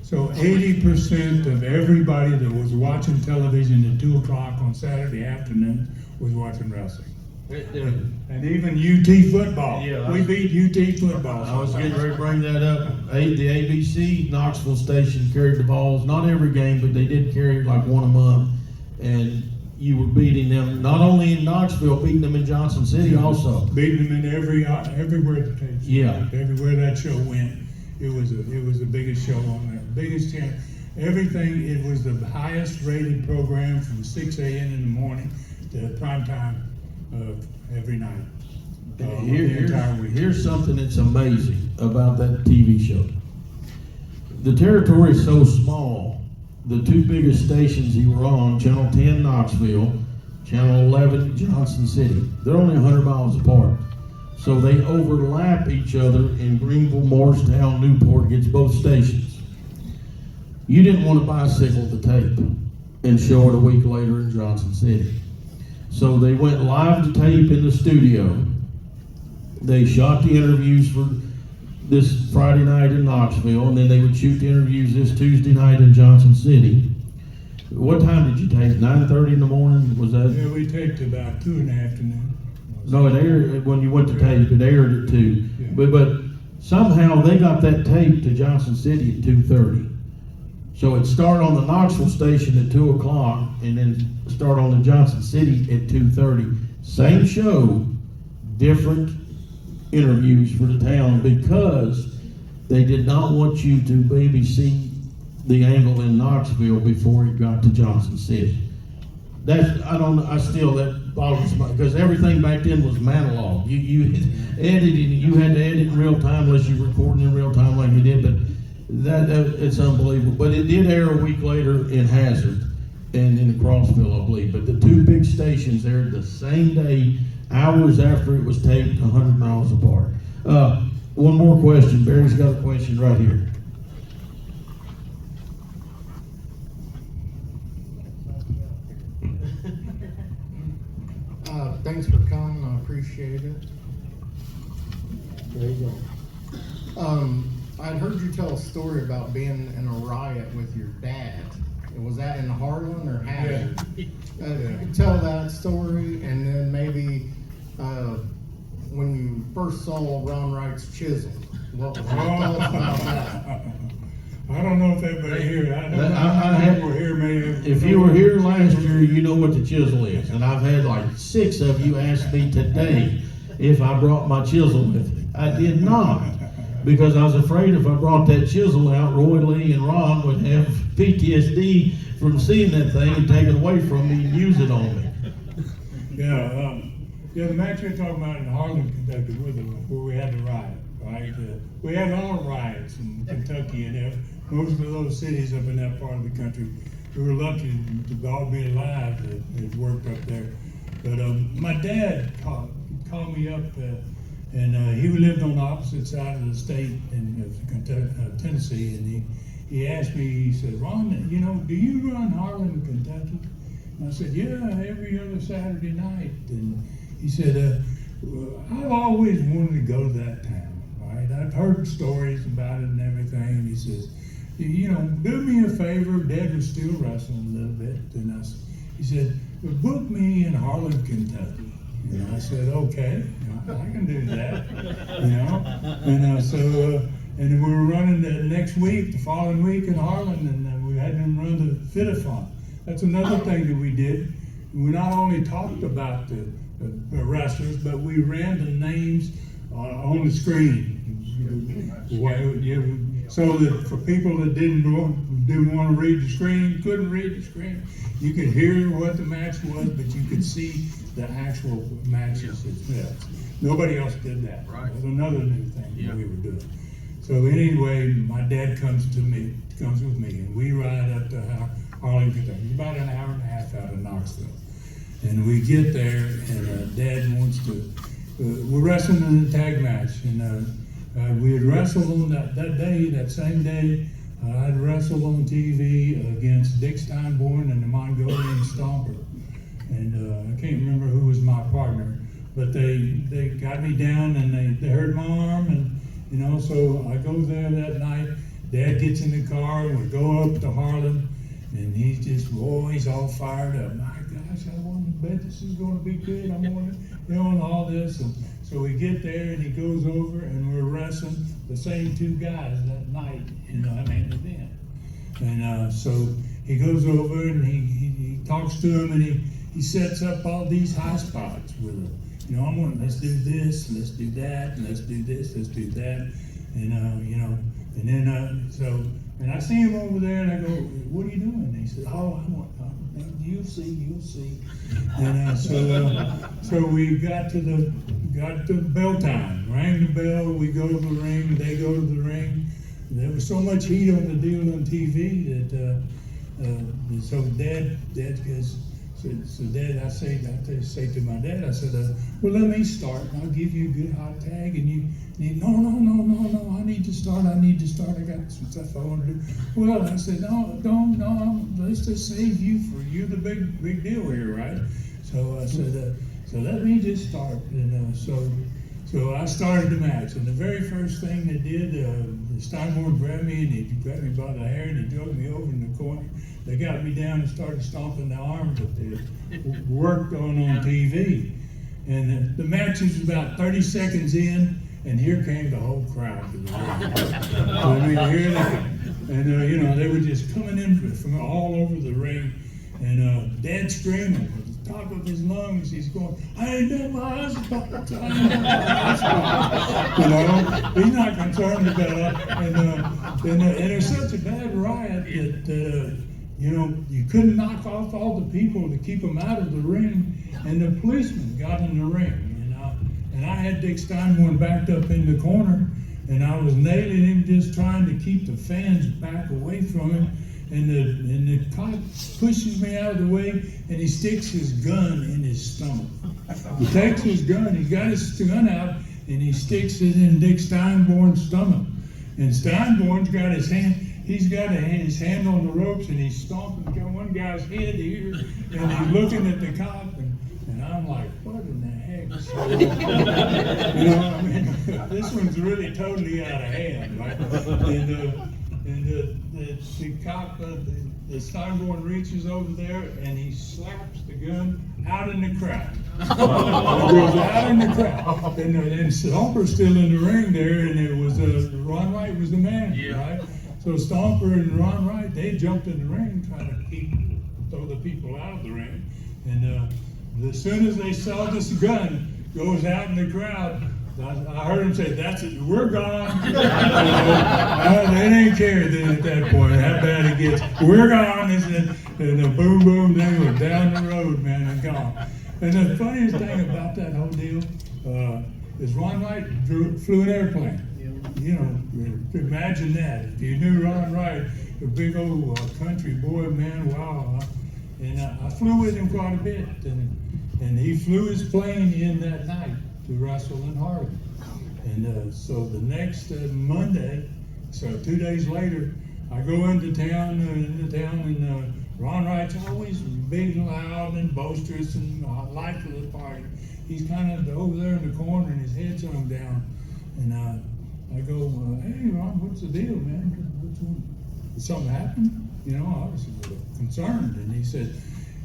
So 80% of everybody that was watching television at 2 o'clock on Saturday afternoon was watching wrestling. And even UT football. Yeah, we beat UT football. I was getting ready to bring that up. The ABC Knoxville station carried the balls, not every game, but they did carry like one a month. And you were beating them, not only in Knoxville, beating them in Johnson City also. Beating them in everywhere the tape. Yeah. Everywhere that show went, it was the biggest show on there. Biggest channel. Everything, it was the highest rated program from 6 a.m. in the morning to prime time every night. The entire week. Here's something that's amazing about that TV show. The territory is so small. The 2 biggest stations you were on, Channel 10 Knoxville, Channel 11 Johnson City, they're only 100 miles apart. So they overlap each other in Greenville, Morristown, Newport, gets both stations. You didn't want to bicycle the tape and show it a week later in Johnson City. So they went live to tape in the studio. They shot the interviews for this Friday night in Knoxville, and then they would shoot the interviews this Tuesday night in Johnson City. What time did you tape? 9:30 in the morning? Was that? Yeah, we taped about 2 in the afternoon. No, it aired when you went to tape. It aired at 2. Yeah. But somehow they got that tape to Johnson City at 2:30. So it started on the Knoxville station at 2 o'clock, and then start on the Johnson City at 2:30. Same show, different interviews for the town, because they did not want you to babysit the angle in Knoxville before it got to Johnson City. That bothers me, because everything back then was analog. You edited, you had to edit in real time unless you were recording in real time like you did, but that it's unbelievable. But it did air a week later in Hazard and in Crossville, I believe. But the 2 big stations aired the same day, hours after it was taped, 100 miles apart. One more question. Barry's got a question right here. Thanks for coming, I appreciate it. There you go. I'd heard you tell a story about being in a riot with your dad. Was that in Harlan or Hazard? Tell that story, and then maybe when you first saw Ron Wright's chisel, what was your thoughts about that? I don't know if everybody here. I don't know how people here may. If you were here last year, you know what the chisel is. And I've had like 6 of you ask me today if I brought my chisel with me. I did not, because I was afraid if I brought that chisel out, Roy Lee and Ron would have PTSD from seeing that thing and take it away from me and use it on me. Yeah, the match you're talking about in Harlan, Kentucky, where we had the riot, right? We had all riots in Kentucky and most of those cities up in that part of the country. We were lucky to all be alive that worked up there. But my dad called me up, and he lived on the opposite side of the state in Tennessee, and he asked me, he said, "Ron, do you run Harlan, Kentucky?" And I said, "Yeah, every other Saturday night." And he said, "I've always wanted to go to that town, right? I've heard stories about it and everything." And he says, "Do me a favor." Dad was still wrestling a little bit. And he said, "Book me in Harlan, Kentucky." And I said, "Okay, I can do that." And we were running the next week, the following week in Harlan, and we had them run the Fit-a-thon. That's another thing that we did. We not only talked about the wrestlers, but we ran the names on the screen. so that for people that didn't want to read the screen, couldn't read the screen, you could hear what the match was, but you could see the actual matches itself. Nobody else did that. Right. It was another new thing that we were doing. So anyway, my dad comes with me, and we ride up to Harlem, Kentucky. It's about an hour and a half out of Knoxville. And we get there, and Dad wants to, we're wrestling in a tag match, and we had wrestled on that day, that same day, I'd wrestled on TV against Dick Steinborn and the Mongolian Stomper. And I can't remember who was my partner, but they got me down and they hurt my arm, and so I go there that night. Dad gets in the car and we go up to Harlem, and he's just, he's all fired up. My gosh, I want to bet this is going to be good. I'm going to, and all this. And so we get there and he goes over and we're wrestling the same two guys that night in the main event. And so he goes over and he talks to him, and he sets up all these high spots with him. I'm going, let's do this, let's do that, and let's do this, let's do that. And, and then, and I see him over there, and I go, what are you doing? And he said, you'll see. And so we got to bell time, rang the bell, we go to the ring, they go to the ring. There was so much heat on the deal on TV that, so Dad goes, so Dad, I say to my dad, I said, well, let me start, and I'll give you a good hot tag, and you no, I need to start, I got some stuff I want to do. Well, I said, no, let's just save you, for you're the big deal here, right? So I said, so let me just start, and so I started the match, and the very first thing they did, Steinborn grabbed me, and he grabbed me by the hair, and he drug me over in the corner. They got me down and started stomping the arms that they worked on TV. And the match was about 30 seconds in, and here came the whole crowd to the ring. I mean, here they, and they were just coming in from all over the ring, and Dad screaming at the top of his lungs. He's going, I ain't done my husband. He's not concerned about it. And there's such a bad riot that you couldn't knock off all the people to keep them out of the ring, and the policeman got in the ring, and I had Dick Steinborn backed up in the corner, and I was nailing him, just trying to keep the fans back away from him, and the cop pushes me out of the way, and he sticks his gun in his stomach. He takes his gun, he's got his gun out, and he sticks it in Dick Steinborn's stomach, and Steinborn's got his hand. He's got his hand on the ropes, and he's stomping one guy's head here, and he's looking at the cop, and I'm like, what in the heck? So, this one's really totally out of hand, right? And the cop, the Steinborn reaches over there, and he slaps the gun out in the crowd. It goes out in the crowd. And Stomper's still in the ring there, and it was, Ron Wright was the manager, right? So Stomper and Ron Wright, they jumped in the ring trying to throw the people out of the ring. And as soon as they saw this gun goes out in the crowd, I heard them say, that's it, we're gone. They didn't care then at that point, how bad it gets. We're gone, and the boom, boom, they were down the road, man, and gone. And the funniest thing about that whole deal is Ron Wright flew an airplane. Imagine that. If you knew Ron Wright, a big old country boy, man, wow. And I flew with him quite a bit, and he flew his plane in that night to wrestle in Harlem. And so the next Monday, so 2 days later, I go into town, and Ron Wright's always big and loud and boisterous and life of the party. He's kind of over there in the corner, and his head's hung down. And I go, hey, Ron, what's the deal, man? Did something happen? I was a little concerned. And he said,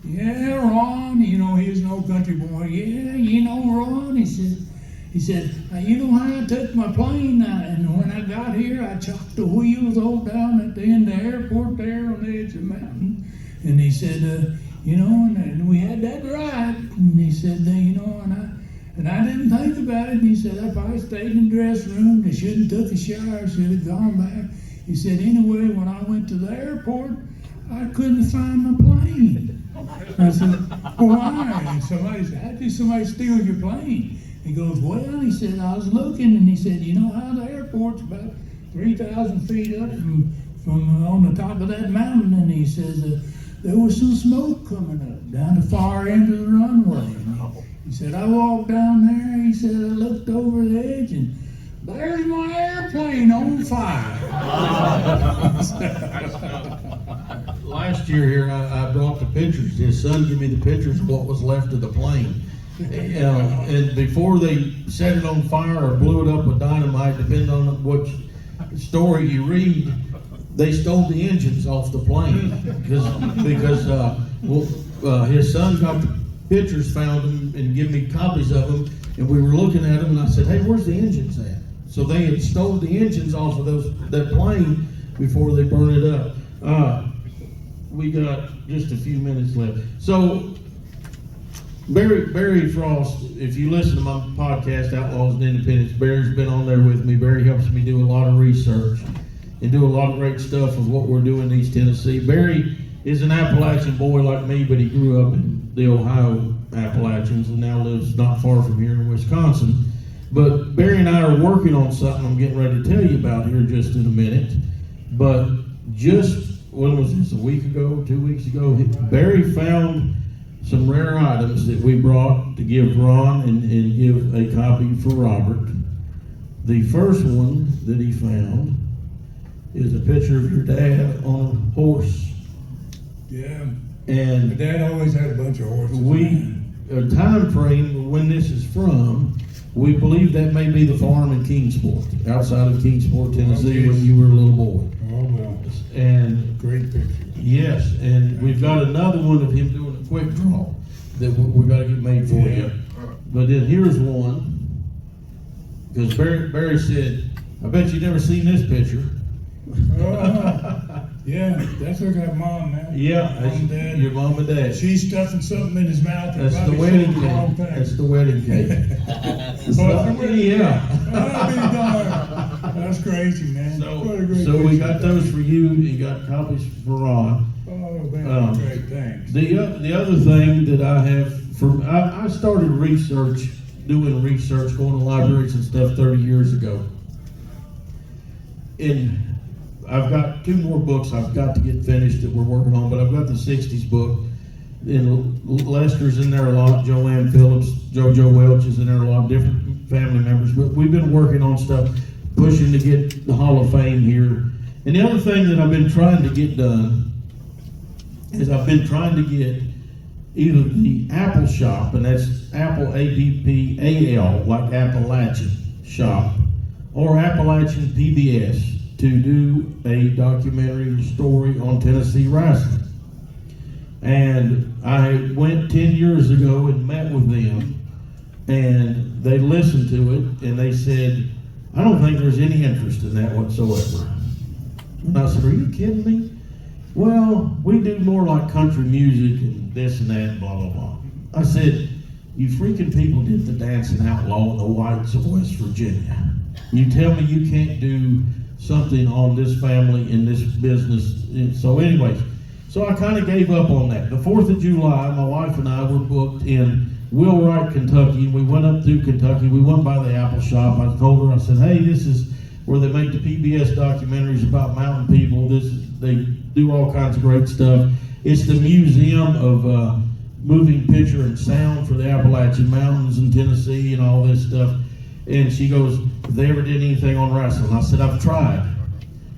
yeah, Ron, he's an old country boy. Yeah, Ron, he said, you know how I took my plane, and when I got here, I chopped the wheels all down at the end of the airport there on the edge of the mountain. And he said, and we had that ride. And he said, and I didn't think about it. And he said, if I stayed in the dressing room, I should have took a shower, should have gone back. He said, anyway, when I went to the airport, I couldn't find my plane. I said, why? And somebody said, how did somebody steal your plane? He goes, well, he said, I was looking, and he said, you know how the airport's about 3,000 feet up from on the top of that mountain, and he says, there was some smoke coming up down the far end of the runway. And he said, I walked down there, he said, I looked over the edge, and there's my airplane on fire. Last year here, I brought the pictures. His son gave me the pictures of what was left of the plane. And before they set it on fire or blew it up with dynamite, depending on what story you read, they stole the engines off the plane because his son got the pictures, found them, and gave me copies of them, and we were looking at them, and I said, hey, where's the engines at? So they had stole the engines off of that plane before they burned it up. We got just a few minutes left. So Barry Frost, if you listen to my podcast, Outlaws and Independents, Barry's been on there with me. Barry helps me do a lot of research and do a lot of great stuff with what we're doing in East Tennessee. Barry is an Appalachian boy like me, but he grew up in the Ohio Appalachians and now lives not far from here in Wisconsin. But Barry and I are working on something I'm getting ready to tell you about here just in a minute. But just, when was this, a week ago, 2 weeks ago, Barry found some rare items that we brought to give Ron and give a copy for Robert. The first one that he found is a picture of your dad on a horse. Yeah. And my dad always had a bunch of horses. A time frame when this is from, we believe that may be the farm in Kingsport, outside of Kingsport, Tennessee, when you were a little boy. Oh, well. And great picture. Yes, and we've got another one of him doing a quick draw that we got to get made for you. But then here's one, because Barry said, I bet you've never seen this picture. Yeah, that's look like mom now. Yeah, Mom and dad. Your mom and dad. She's stuffing something in his mouth. That's the wedding cake. That's the wedding cake. Yeah. That's crazy, man. So we got those for you. You got copies for Ron. Oh, man, great, thanks. The other thing that I have, I started doing research, going to libraries and stuff 30 years ago. And I've got 2 more books I've got to get finished that we're working on, but I've got the 60s book. And Lester's in there a lot, Joanne Phillips, JoJo Welch is in there a lot, different family members. But we've been working on stuff, pushing to get the Hall of Fame here. And the other thing that I've been trying to get done is I've been trying to get either the Apple Shop, and that's Apple APPAL, like Appalachian Shop, or Appalachian PBS, to do a documentary story on Tennessee wrestling. And I went 10 years ago and met with them, and they listened to it, and they said, I don't think there's any interest in that whatsoever. And I said, are you kidding me? Well, we do more like country music and this and that, blah, blah, blah. I said, you freaking people did the Dancing Outlaw and the Whites of West Virginia. You tell me you can't do something on this family in this business. And so anyways, so I kind of gave up on that. The 4th of July, my wife and I were booked in Wheelwright, Kentucky. We went up through Kentucky. We went by the Apple Shop. I told her, I said, hey, this is where they make the PBS documentaries about mountain people. They do all kinds of great stuff. It's the museum of moving picture and sound for the Appalachian Mountains in Tennessee and all this stuff. And she goes, if they ever did anything on wrestling? I said, I've tried.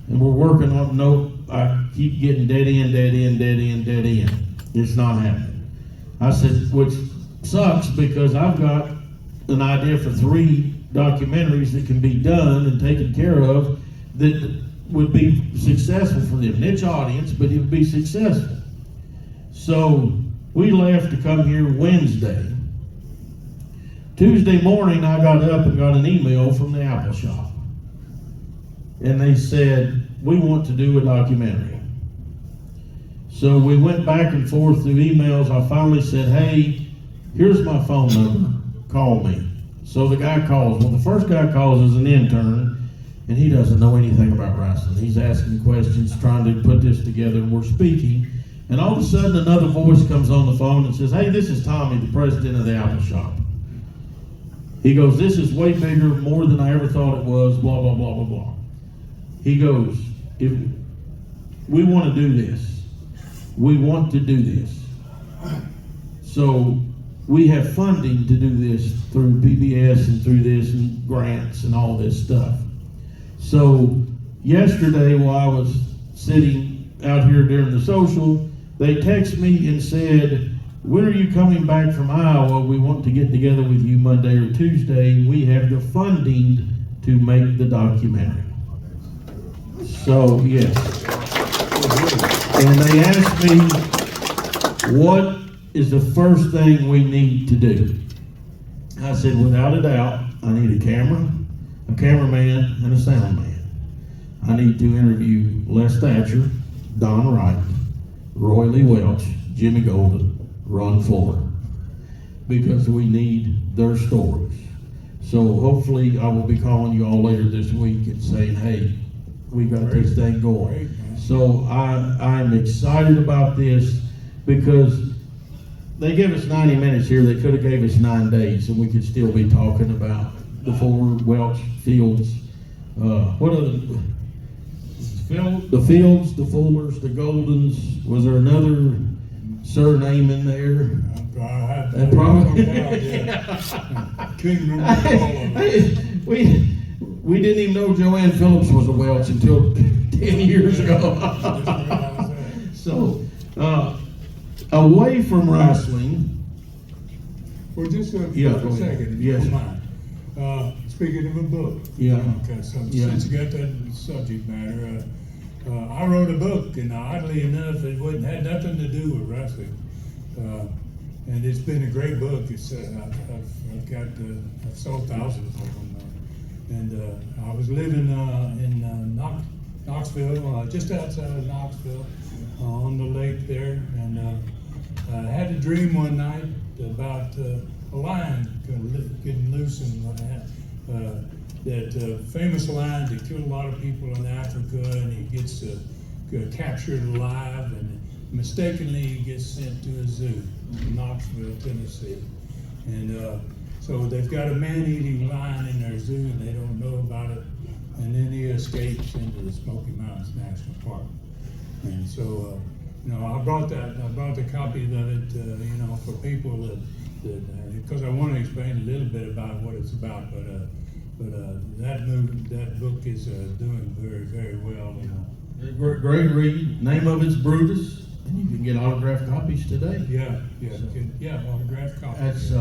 And we're working on, no, I keep getting dead end. It's not happening. I said, which sucks because I've got an idea for 3 documentaries that can be done and taken care of that would be successful for them. Niche audience, but it would be successful. So we left to come here Wednesday. Tuesday morning, I got up and got an email from the Apple Shop. And they said, we want to do a documentary. So we went back and forth through emails. I finally said, hey, here's my phone number. Call me. So the guy calls. Well, the first guy calls is an intern. and he doesn't know anything about wrestling. He's asking questions, trying to put this together, and we're speaking. And all of a sudden, another voice comes on the phone and says, "Hey, this is Tommy, the president of the Apple Shop." He goes, "This is way bigger, more than I ever thought it was, blah, blah, blah, blah, blah." He goes, "If we want to do this, we want to do this. So we have funding to do this through PBS and through this and grants and all this stuff." So yesterday, while I was sitting out here during the social, they texted me and said, "When are you coming back from Iowa? We want to get together with you Monday or Tuesday. We have the funding to make the documentary." So, yes. And they asked me, "What is the first thing we need to do?" I said, "Without a doubt, I need a camera, a cameraman, and a sound man. I need to interview Les Thatcher, Don Wright, Roy Lee Welch, Jimmy Golden, Ron Fuller, because we need their stories." So hopefully I will be calling you all later this week and saying, "Hey, we got this thing going." So I'm excited about this because they give us 90 minutes here. They could have gave us 9 days, and we could still be talking about the Fuller, Welch, Fields. What other? The Fields, the Fullers, the Goldens. Was there another surname in there? I probably. Couldn't remember all of them. We didn't even know Joanne Phillips was a Welch until 10 years ago. So, away from wrestling. Well, just for Yeah, a go ahead. second, if Yes. you don't mind. Speaking of a book. Yeah. Okay, so Yeah. since you got that subject matter, I wrote a book, and oddly enough, it had nothing to do with wrestling. And it's been a great book. It's I've sold thousands of them. And I was living in Knoxville, just outside of Knoxville, on the lake there, and I had a dream one night about a lion getting loose in that famous lion that killed a lot of people in Africa, and he gets captured alive, and mistakenly he gets sent to a zoo in Knoxville, Tennessee. And so they've got a man-eating lion in their zoo, and they don't know about it. And then he escapes into the Smoky Mountains National Park. And so, I brought the copy of it, for people that because I want to explain a little bit about what it's about. But that book is doing very, very well. Great read. Name of it's Brutus, and you can get autographed copies today. Yeah, autographed copies. That's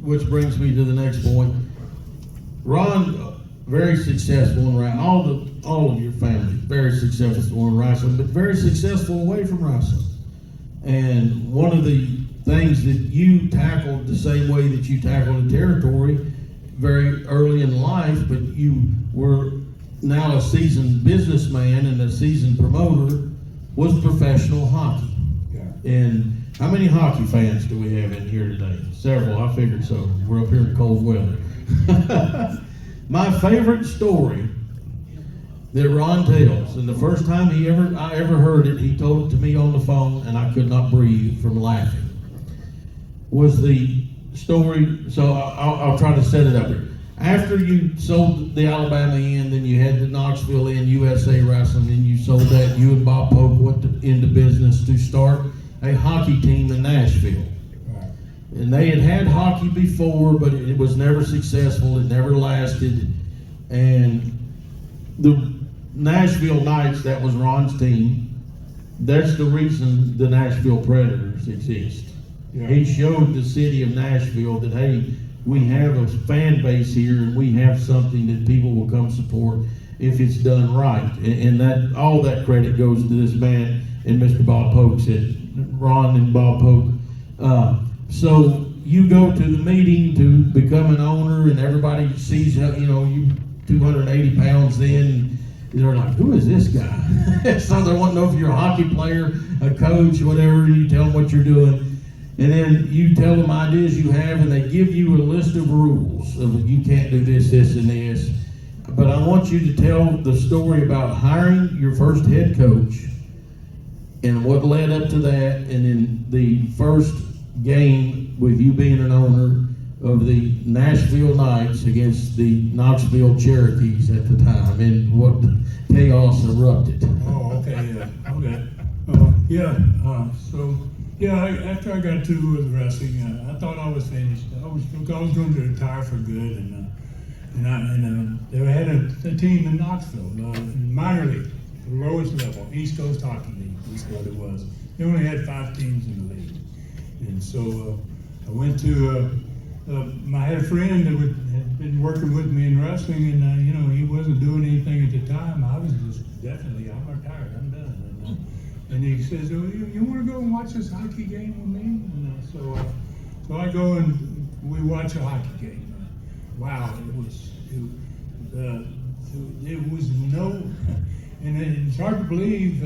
which brings me to the next point. Ron, very successful in wrestling. All of your family very successful in wrestling, but very successful away from wrestling. And one of the things that you tackled the same way that you tackled the territory very early in life, but you were now a seasoned businessman and a seasoned promoter, was professional hockey. Yeah. And how many hockey fans do we have in here today? Several, I figured so. We're up here in cold weather. My favorite story that Ron tells, and the first time I ever heard it, he told it to me on the phone, and I could not breathe from laughing, was the story. So I'll try to set it up here. After you sold the Alabama Inn, then you had the Knoxville Inn, USA Wrestling, and you sold that. You and Bob Pope went into business to start a hockey team in Nashville. Right. And they had hockey before, but it was never successful. It never lasted. And the Nashville Knights, that was Ron's team. That's the reason the Nashville Predators exist. Yeah. He showed the city of Nashville that, hey, we have a fan base here, and we have something that people will come support if it's done right. And that all that credit goes to this man and Mr. Bob Pope, said Ron and Bob Pope. So you go to the meeting to become an owner, and everybody sees you 280 pounds then. They're like, who is this guy? So they want to know if you're a hockey player, a coach, whatever, and you tell them what you're doing. And then you tell them ideas you have, and they give you a list of rules of you can't do this, this, and this. but I want you to tell the story about hiring your first head coach and what led up to that, and then the first game with you being an owner of the Nashville Knights against the Knoxville Cherokees at the time, and what chaos erupted. Oh, okay, yeah, okay. After I got through with wrestling, I thought I was finished. I was going to retire for good, and they had a team in Knoxville, minor league, the lowest level, East Coast Hockey League is what it was. They only had 5 teams in the league, and so I went to. I had a friend that had been working with me in wrestling, and he wasn't doing anything at the time. I was just definitely, I'm retired, I'm done. And he says, "Oh, you want to go and watch this hockey game with me?" And so I go and we watch a hockey game. Wow, it was no, and it's hard to believe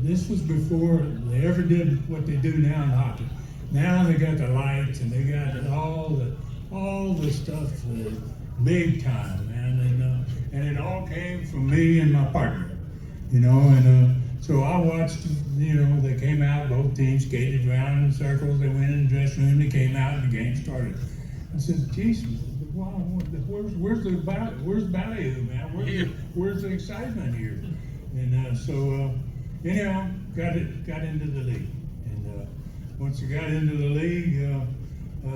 this was before they ever did what they do now in hockey. Now they got the lights and they got all the stuff, big time, man, and it all came from me and my partner, so I watched, they came out, both teams skated around in circles, they went in the dressing room, they came out, and the game started. I said, "Geez, wow, where's the value, man? Where's the excitement here?" And anyhow, got into the league, and once I got into the league.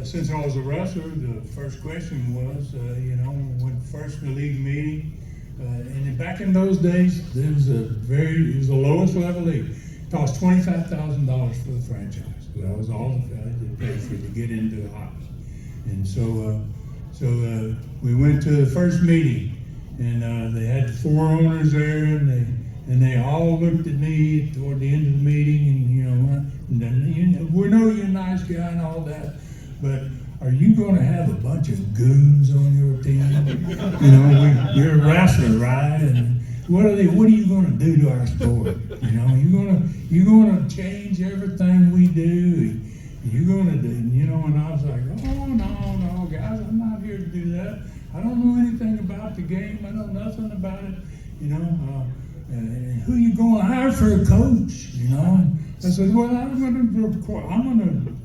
Since I was a wrestler, the first question was, when first in the league meeting, and back in those days, it was the lowest level league. It cost $25,000 for the franchise. That was all I had to pay for to get into hockey. And so we went to the first meeting, and they had 4 owners there, and they all looked at me toward the end of the meeting, and we know you're a nice guy and all that. But are you going to have a bunch of goons on your team? You're a wrestler, right? And what are you going to do to our sport? You're going to change everything we do. You're going to do, And I was like, "Oh no, guys, I'm not here to do that. I don't know anything about the game. I know nothing about it. And who you going to hire for a coach? I said, "Well, I'm going to."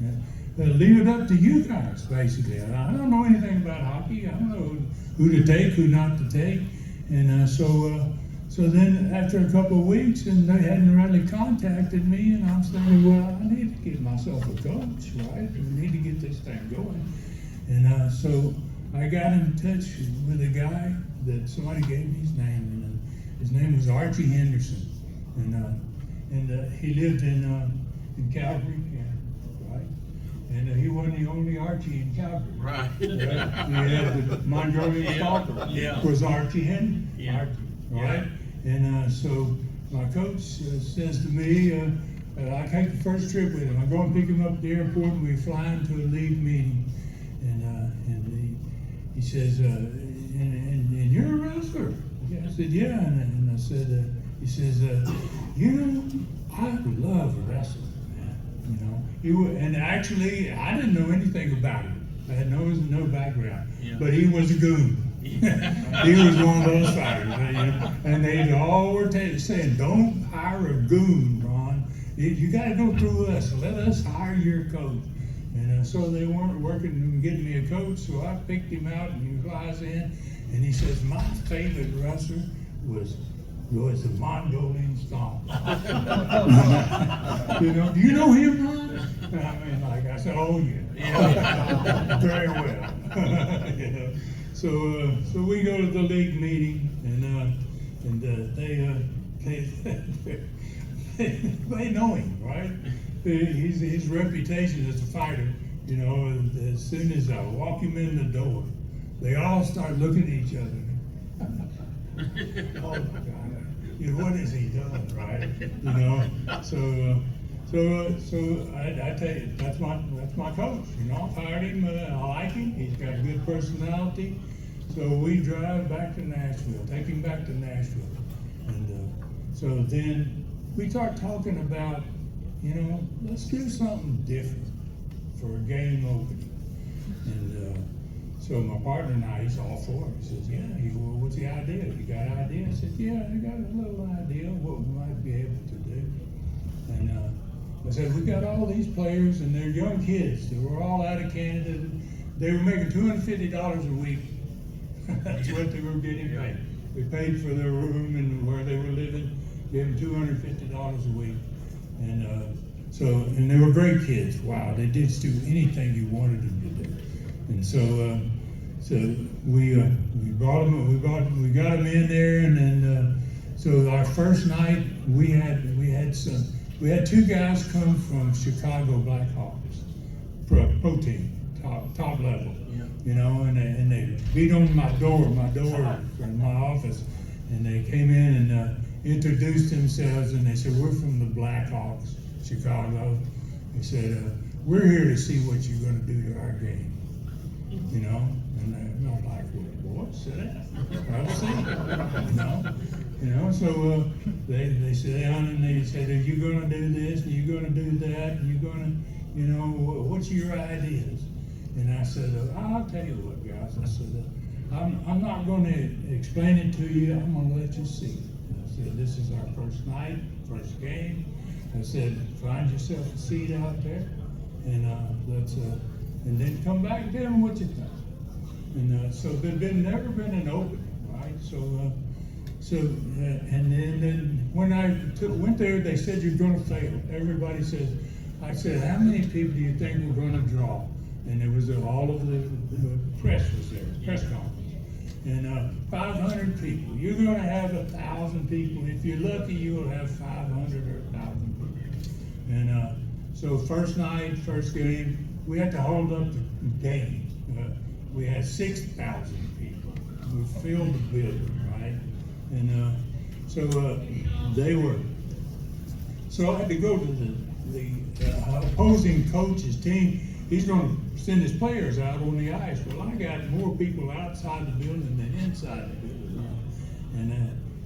Leave it up to you guys, basically. I don't know anything about hockey. I don't know who to take, who not to take. And so then after a couple of weeks, and they hadn't really contacted me, and I'm saying, well, I need to get myself a coach, right? We need to get this thing going. And so I got in touch with a guy that somebody gave me his name, and his name was Archie Henderson. And he lived in Calgary, right? And he wasn't the only Archie in Calgary. Right. He had the Mongolian Stalker. Yeah. Was Archie Henry. Yeah. Archie, right? And so my coach says to me, I take the first trip with him. I go and pick him up at the airport, and we fly into a league meeting. And he says, and you're a wrestler? I said, yeah. And I said, he says, I love wrestling. And actually, I didn't know anything about it. I had no background. Yeah. But he was a goon. He was one of those fighters. And they all were saying, "Don't hire a goon, Ron. You got to go through us. Let us hire your coach." And so they weren't working on getting me a coach, so I picked him out, and he flies in, and he says, "My favorite wrestler was the Mongolian Stomp." Do you know him, Ron? I said, "Oh yeah, very well." So we go to the league meeting, and they know him, right? His reputation as a fighter, as soon as I walk him in the door, they all start looking at each other. Oh my God, what has he done, right? So I tell you, that's my coach. I've hired him. I like him. He's got a good personality. So we drive back to Nashville, take him back to Nashville, and so then we start talking about, let's do something different for a game opening. And so So my partner and I, he's all for it. He says, yeah, well, what's the idea? You got an idea? I said, yeah, I got a little idea of what we might be able to do. And I said, we got all these players, and they're young kids. They were all out of Canada. They were making $250 a week. That's what they were getting paid. We paid for their room and where they were living, gave them $250 a week. And and they were great kids. Wow, they did do anything you wanted them to do. And so we brought them. We got them in there, and then so our first night we had two guys come from Chicago Blackhawks, pro team, top level. You know, and they beat on my door in my office, and they came in and introduced themselves, and they said, we're from the Blackhawks, Chicago. They said, we're here to see what you're going to do to our game. You know, and I'm like, well, what's that? I'll see. You know, so they sit down and they said, are you going to do this, and you're going to do that, and you're going to, you know, what's your ideas? And I said, I'll tell you what, guys. I said, I'm not going to explain it to you. I'm going to let you see it. I said, this is our first night, first game. I said, find yourself a seat out there, and and then come back and tell them what you think. And so there's never been an opening, right? And then when I went there, they said you're going to fail. Everybody said. I said, how many people do you think we're going to draw? And there was all of the press was there, press conference, and 500 people. You're going to have 1,000 people. If you're lucky, you'll have 500 or 1,000 people. And so first night, first game, we had to hold up the game. We had 6,000 people. We filled the building, right? And so they were. So I had to go to the opposing coach's team. He's going to send his players out on the ice. Well, I got more people outside the building than inside the building.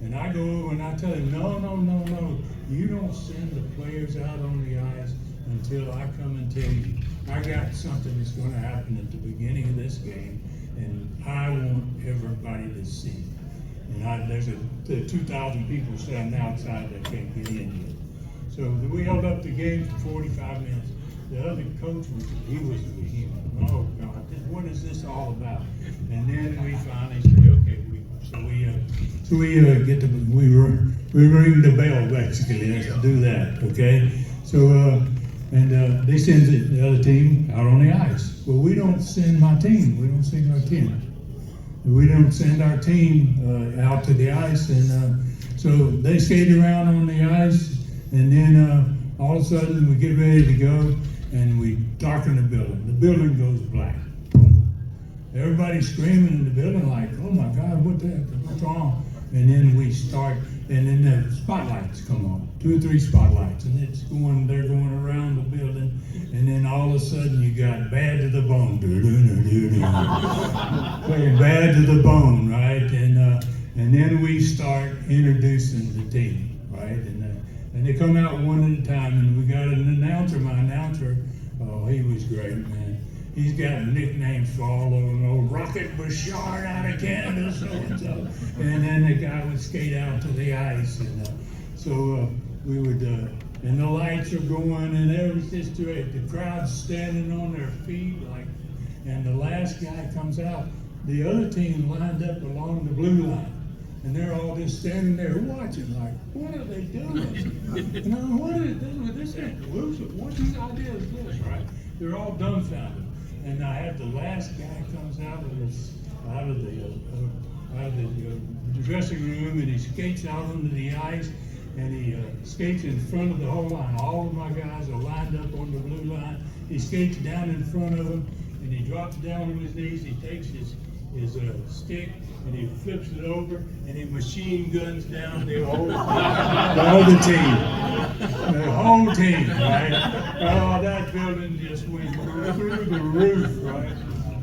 And I go over and I tell him, no. You don't send the players out on the ice until I come and tell you. I got something that's going to happen at the beginning of this game, and I want everybody to see it. And there's 2,000 people standing outside that can't get in yet. So we held up the game for 45 minutes. The other coach was a human. Oh God, what is this all about? And then we finally said, okay, we ring the bell basically to do that. Okay, so they send the other team out on the ice. Well, we don't send my team. We don't send our team. We don't send our team out to the ice, and so they skate around on the ice, and then all of a sudden we get ready to go. And we darken the building. The building goes black. Everybody's screaming in the building like, oh my God, what's wrong? And then we start, and then the spotlights come on, 2 or 3 spotlights, and they're going around the building, and then all of a sudden you got Bad to the Bone, playing Bad to the Bone, right? And then we start introducing the team, right? And they come out one at a time, and we got an announcer. My announcer, oh, he was great, man. He's got nicknames for all of them. Old Rocket Bouchard out of Canada, so-and-so. And then the guy would skate out to the ice. And so we would, and the lights are going, and it was just great. The crowd's standing on their feet, and the last guy comes out. The other team lined up along the blue line. And they're all just standing there watching, like, what are they doing? You know, what are they doing? This ain't collusive. What idea is this, right? They're all dumbfounded. And I have the last guy comes out of the dressing room, and he skates out onto the ice, and he skates in front of the whole line. All of my guys are lined up on the blue line. He skates down in front of them, and he drops down on his knees. He takes his stick, and he flips it over, and he machine guns down the other team. The whole team, right? Oh, that building just went through the roof, right?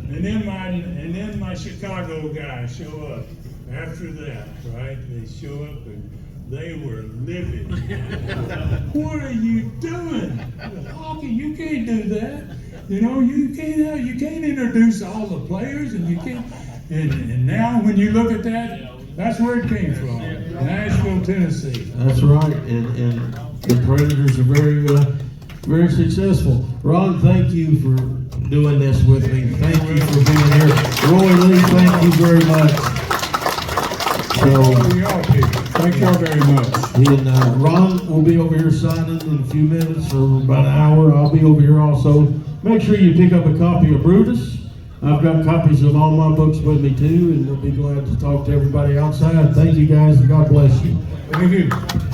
And then my Chicago guys show up after that, right? They show up and they were livid. What are you doing? Hockey, you can't do that. You know, you can't introduce all the players, and you can't. And now when you look at that, that's where it came from, Nashville, Tennessee. That's right, and the Predators are very, very successful. Ron, thank you for doing this with me. Thank you for being here. Roy Lee, thank you very much. So, Y'all people, thank y'all very much. and Ron will be over here signing in a few minutes, for about an hour. I'll be over here also. Make sure you pick up a copy of Brutus. I've got copies of all my books with me too, and we'll be glad to talk to everybody outside. Thank you guys, and God bless you. Thank you.